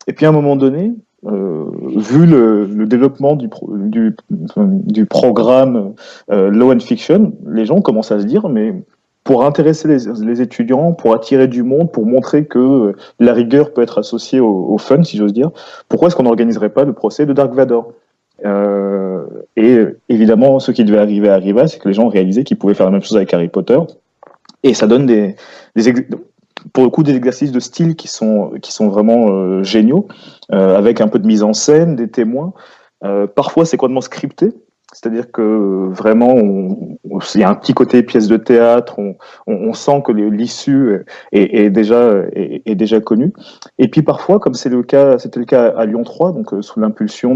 Et puis à un moment donné, vu le développement du programme Law and Fiction, les gens commencent à se dire, mais pour intéresser les étudiants, pour attirer du monde, pour montrer que la rigueur peut être associée au fun, si j'ose dire, pourquoi est-ce qu'on n'organiserait pas le procès de Dark Vador? Et évidemment, ce qui devait arriva, c'est que les gens réalisaient qu'ils pouvaient faire la même chose avec Harry Potter, et ça donne pour le coup des exercices de style qui sont vraiment géniaux, avec un peu de mise en scène, des témoins. Parfois c'est complètement scripté, c'est-à-dire que vraiment il y a un petit côté pièce de théâtre, on sent que l'issue est déjà connue. Et puis parfois, comme c'était le cas à Lyon 3, donc sous l'impulsion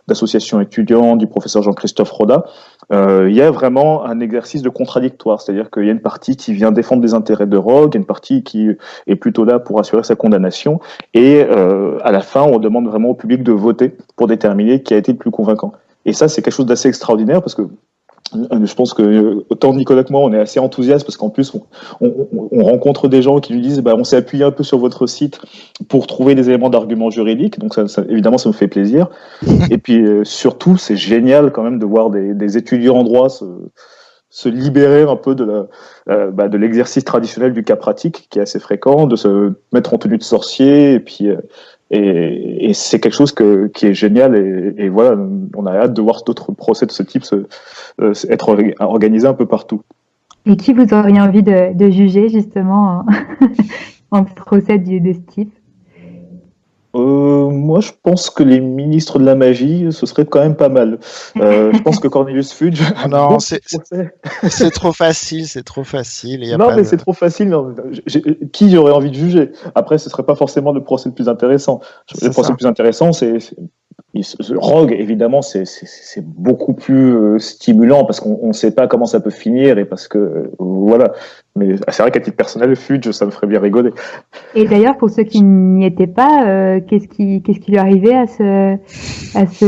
d'associations étudiantes, du professeur Jean-Christophe Roda, il y a vraiment un exercice de contradictoire, c'est-à-dire qu'il y a une partie qui vient défendre les intérêts de Rogue, il y a une partie qui est plutôt là pour assurer sa condamnation, et à la fin on demande vraiment au public de voter pour déterminer qui a été le plus convaincant. Et ça, c'est quelque chose d'assez extraordinaire, parce que je pense que autant Nicolas que moi, on est assez enthousiastes, parce qu'en plus, on rencontre des gens qui nous disent on s'est appuyé un peu sur votre site pour trouver des éléments d'argument juridique, donc ça, évidemment, ça me fait plaisir. Et puis, surtout, c'est génial quand même de voir des étudiants en droit se libérer un peu de l'exercice traditionnel du cas pratique, qui est assez fréquent, de se mettre en tenue de sorcier, et puis... Et c'est quelque chose qui est génial, et voilà, on a hâte de voir d'autres procès de ce type être organisés un peu partout. Et qui vous auriez envie de juger justement en procès de ce type? Moi, je pense que les ministres de la magie, ce serait quand même pas mal. Je pense que Cornelius Fudge... Non, c'est trop facile, c'est trop facile. C'est trop facile. Non, qui j'aurais envie de juger? Après, ce serait pas forcément le procès le plus intéressant. Le procès le plus intéressant, c'est Rogue, évidemment, c'est beaucoup plus stimulant parce qu'on ne sait pas comment ça peut finir et parce que voilà. Mais c'est vrai qu'à titre personnel, Fudge, ça me ferait bien rigoler. Et d'ailleurs, pour ceux qui n'y étaient pas, qu'est-ce qui lui arrivait à ce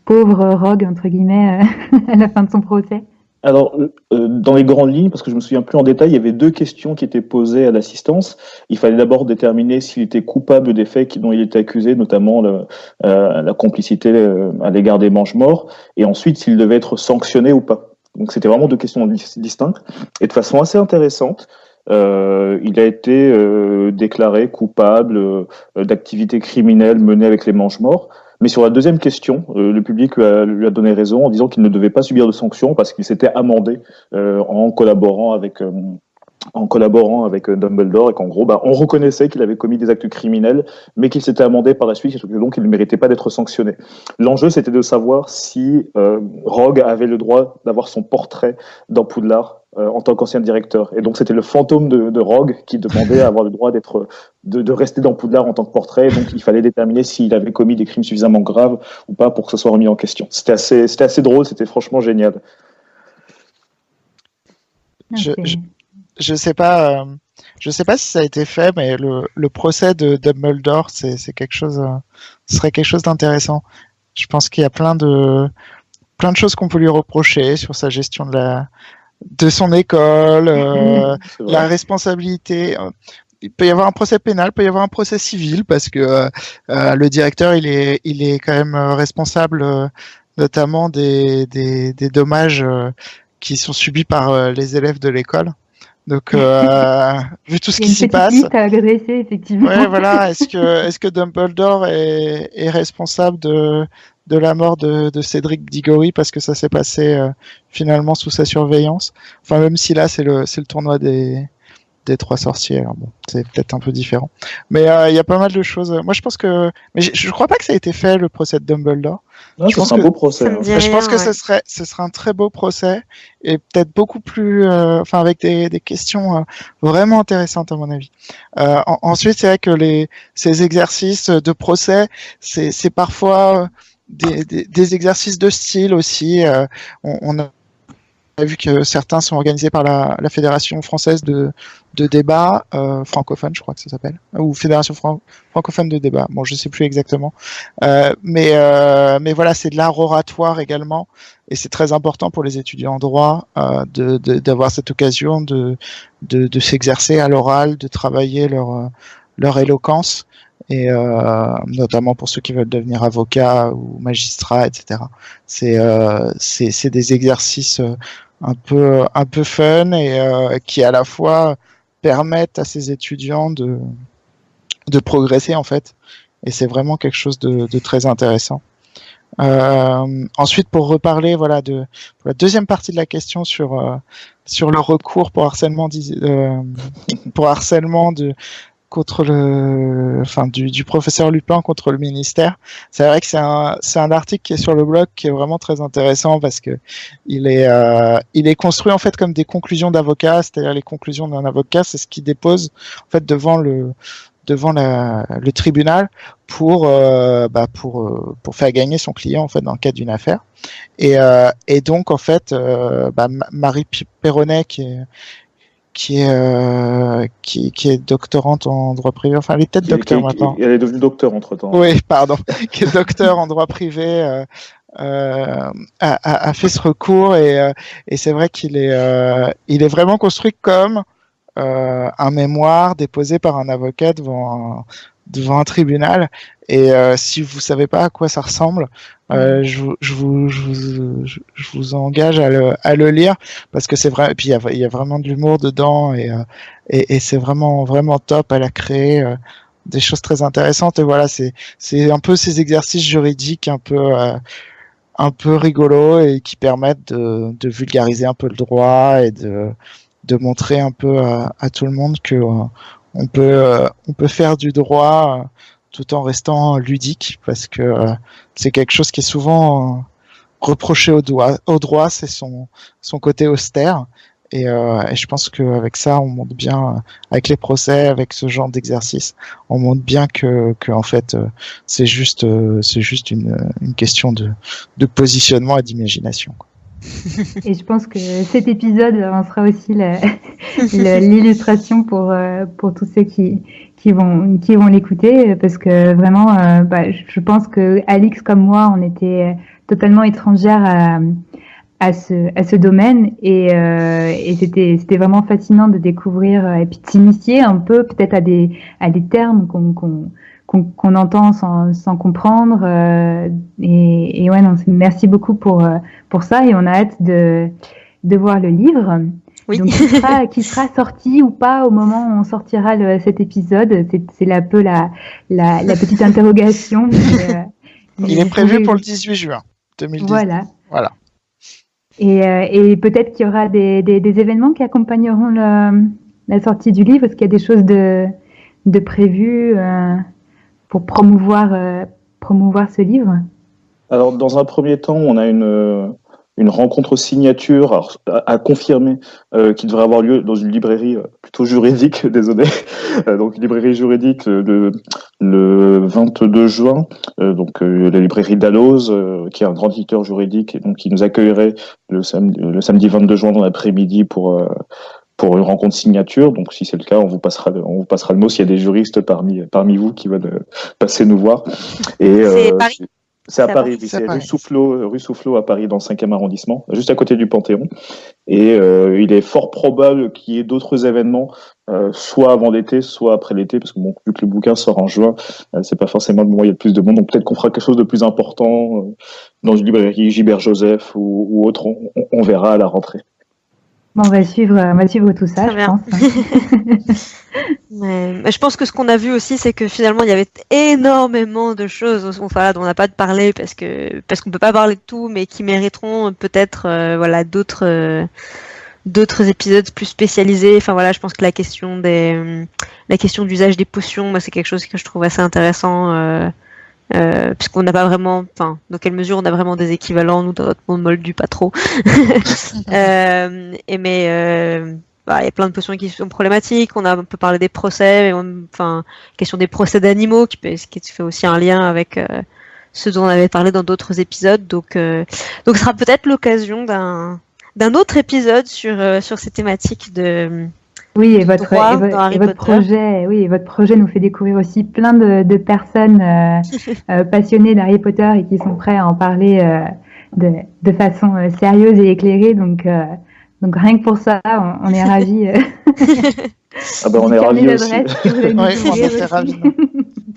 pauvre Rogue entre guillemets à la fin de son procès? Alors, dans les grandes lignes, parce que je me souviens plus en détail, il y avait deux questions qui étaient posées à l'assistance. Il fallait d'abord déterminer s'il était coupable des faits dont il était accusé, notamment la complicité à l'égard des mange-morts, et ensuite s'il devait être sanctionné ou pas. Donc c'était vraiment deux questions distinctes. Et de façon assez intéressante, il a été déclaré coupable d'activités criminelles menées avec les mange-morts. Mais sur la deuxième question, le public lui a donné raison en disant qu'il ne devait pas subir de sanctions parce qu'il s'était amendé en collaborant avec Dumbledore et qu'en gros, on reconnaissait qu'il avait commis des actes criminels, mais qu'il s'était amendé par la suite et donc il ne méritait pas d'être sanctionné. L'enjeu, c'était de savoir si Rogue avait le droit d'avoir son portrait dans Poudlard en tant qu'ancien directeur. Et donc, c'était le fantôme de Rogue qui demandait à avoir le droit de rester dans Poudlard en tant que portrait. Et donc, il fallait déterminer s'il avait commis des crimes suffisamment graves ou pas pour que ce soit remis en question. C'était assez drôle, c'était franchement génial. Je sais pas si ça a été fait, mais le procès de Dumbledore, c'est quelque chose, ce serait quelque chose d'intéressant. Je pense qu'il y a plein de choses qu'on peut lui reprocher sur sa gestion de son école, la responsabilité. Il peut y avoir un procès pénal, il peut y avoir un procès civil parce que le directeur, il est quand même responsable, notamment des dommages qui sont subis par les élèves de l'école. Donc, vu tout ce qui s'y passe, liste à adresser, effectivement. Ouais, voilà. Est-ce que Dumbledore est responsable de la mort de Cédric Diggory parce que ça s'est passé finalement sous sa surveillance. Enfin, même si là c'est le tournoi des trois sorciers. Alors bon, c'est peut-être un peu différent. Mais il y a pas mal de choses. Moi, je pense que, mais je crois pas que ça a été fait le procès de Dumbledore. Non, je pense que c'est un beau procès. Je pense que ce serait un très beau procès et peut-être beaucoup plus, enfin avec des questions vraiment intéressantes à mon avis. Ensuite, c'est vrai que ces exercices de procès, c'est parfois des exercices de style aussi. On a vu que certains sont organisés par la Fédération française de débat francophone, je crois que ça s'appelle, ou Fédération francophone de débat. Bon, je sais plus exactement, mais voilà, c'est de l'art oratoire également, et c'est très important pour les étudiants en droit d'avoir cette occasion de s'exercer à l'oral, de travailler leur éloquence. Et notamment pour ceux qui veulent devenir avocat ou magistrat, etc. C'est des exercices un peu fun et qui à la fois permettent à ces étudiants de progresser en fait. Et c'est vraiment quelque chose de très intéressant. Ensuite, pour reparler pour la deuxième partie de la question sur le recours pour harcèlement contre du professeur Lupin contre le ministère. C'est vrai que c'est un article qui est sur le blog qui est vraiment très intéressant parce que il est construit en fait comme des conclusions d'avocat, c'est-à-dire les conclusions d'un avocat, c'est ce qu'il dépose en fait devant le tribunal pour faire gagner son client en fait dans le cadre d'une affaire. Et donc en fait Marie Perronnet qui est doctorante en droit privé, enfin elle est peut-être docteur maintenant. Elle est devenue docteur entre-temps. Oui, pardon, qui est docteur en droit privé, a fait ce recours et c'est vrai qu'il est vraiment construit comme un mémoire déposé par un avocat devant un tribunal. Et si vous savez pas à quoi ça ressemble, je vous engage à le lire parce que c'est vrai. Et puis il y a vraiment de l'humour dedans et c'est vraiment vraiment top. Elle a créé des choses très intéressantes et voilà, c'est un peu ces exercices juridiques un peu rigolos et qui permettent de vulgariser un peu le droit et de montrer un peu à tout le monde que on peut faire du droit tout en restant ludique parce que c'est quelque chose qui est souvent reproché au droit, c'est son côté austère Et je pense qu'avec ça, on montre bien, avec les procès, avec ce genre d'exercice, on montre bien que en fait, c'est juste une question de positionnement et d'imagination. Et je pense que cet épisode en sera aussi l'illustration pour tous ceux qui vont l'écouter, parce que vraiment, je pense que Alix comme moi, on était totalement étrangères à ce domaine, et c'était vraiment fascinant de découvrir et puis de s'initier un peu peut-être à des termes qu'on entend sans comprendre, et ouais, non, merci beaucoup pour ça, et on a hâte de voir le livre. Oui. Donc qui sera sorti ou pas au moment où on sortira cet épisode. C'est un peu la petite interrogation. Il est prévu pour le 18 juin 2019. Voilà. Et peut-être qu'il y aura des événements qui accompagneront la sortie du livre. Est-ce qu'il y a des choses de prévues pour promouvoir ce livre? Alors, dans un premier temps, on a une rencontre signature à confirmer qui devrait avoir lieu dans une librairie plutôt juridique, désolé, donc une librairie juridique le 22 juin, la librairie Dalloz, qui est un grand éditeur juridique et donc qui nous accueillerait le samedi 22 juin dans l'après-midi pour une rencontre signature. Donc si c'est le cas, on vous passera le mot s'il y a des juristes parmi vous qui veulent passer nous voir. Et c'est Paris. C'est à Paris, oui, c'est rue Soufflot à Paris, dans le 5e arrondissement, juste à côté du Panthéon. Et il est fort probable qu'il y ait d'autres événements, soit avant l'été, soit après l'été, parce que bon, vu que le bouquin sort en juin, c'est pas forcément le moment où il y a le plus de monde. Donc peut-être qu'on fera quelque chose de plus important dans une librairie Gilbert Joseph ou autre. On verra à la rentrée. Bon, on va suivre tout ça, je pense. Mais je pense que ce qu'on a vu aussi, c'est que finalement, il y avait énormément de choses dont on n'a pas de parler parce qu'on peut pas parler de tout, mais qui mériteront peut-être, d'autres épisodes plus spécialisés. Enfin voilà, je pense que la question d'usage des potions, c'est quelque chose que je trouve assez intéressant. Puisqu'on n'a pas vraiment, dans quelle mesure on a vraiment des équivalents, nous, dans notre monde moldu, pas trop. Il y a plein de potions qui sont problématiques. On peut parler des procès, question des procès d'animaux, qui fait aussi un lien avec ce dont on avait parlé dans d'autres épisodes. Donc ce sera peut-être l'occasion d'un autre épisode sur ces thématiques de oui, et votre projet nous fait découvrir aussi plein de personnes passionnées d'Harry Potter et qui sont prêts à en parler de façon sérieuse et éclairée. Donc rien que pour ça, on est ravis. On est ravis aussi. On est ravis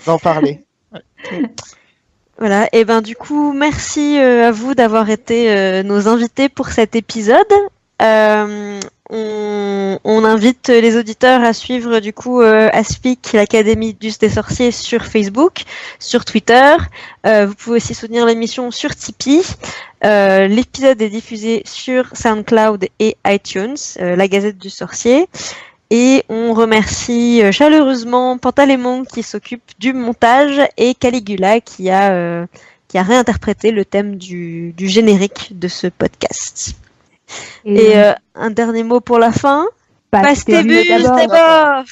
d'en parler. Voilà, et du coup, merci à vous d'avoir été nos invités pour cet épisode. On invite les auditeurs à suivre du coup Aspic, l'Académie des sorciers, sur Facebook, sur Twitter. Vous pouvez aussi soutenir l'émission sur Tipeee. L'épisode est diffusé sur SoundCloud et iTunes, la Gazette du Sorcier. Et on remercie chaleureusement Pantalémon qui s'occupe du montage et Caligula qui a réinterprété le thème du générique de ce podcast. Et un dernier mot pour la fin. Pastebus d'abord.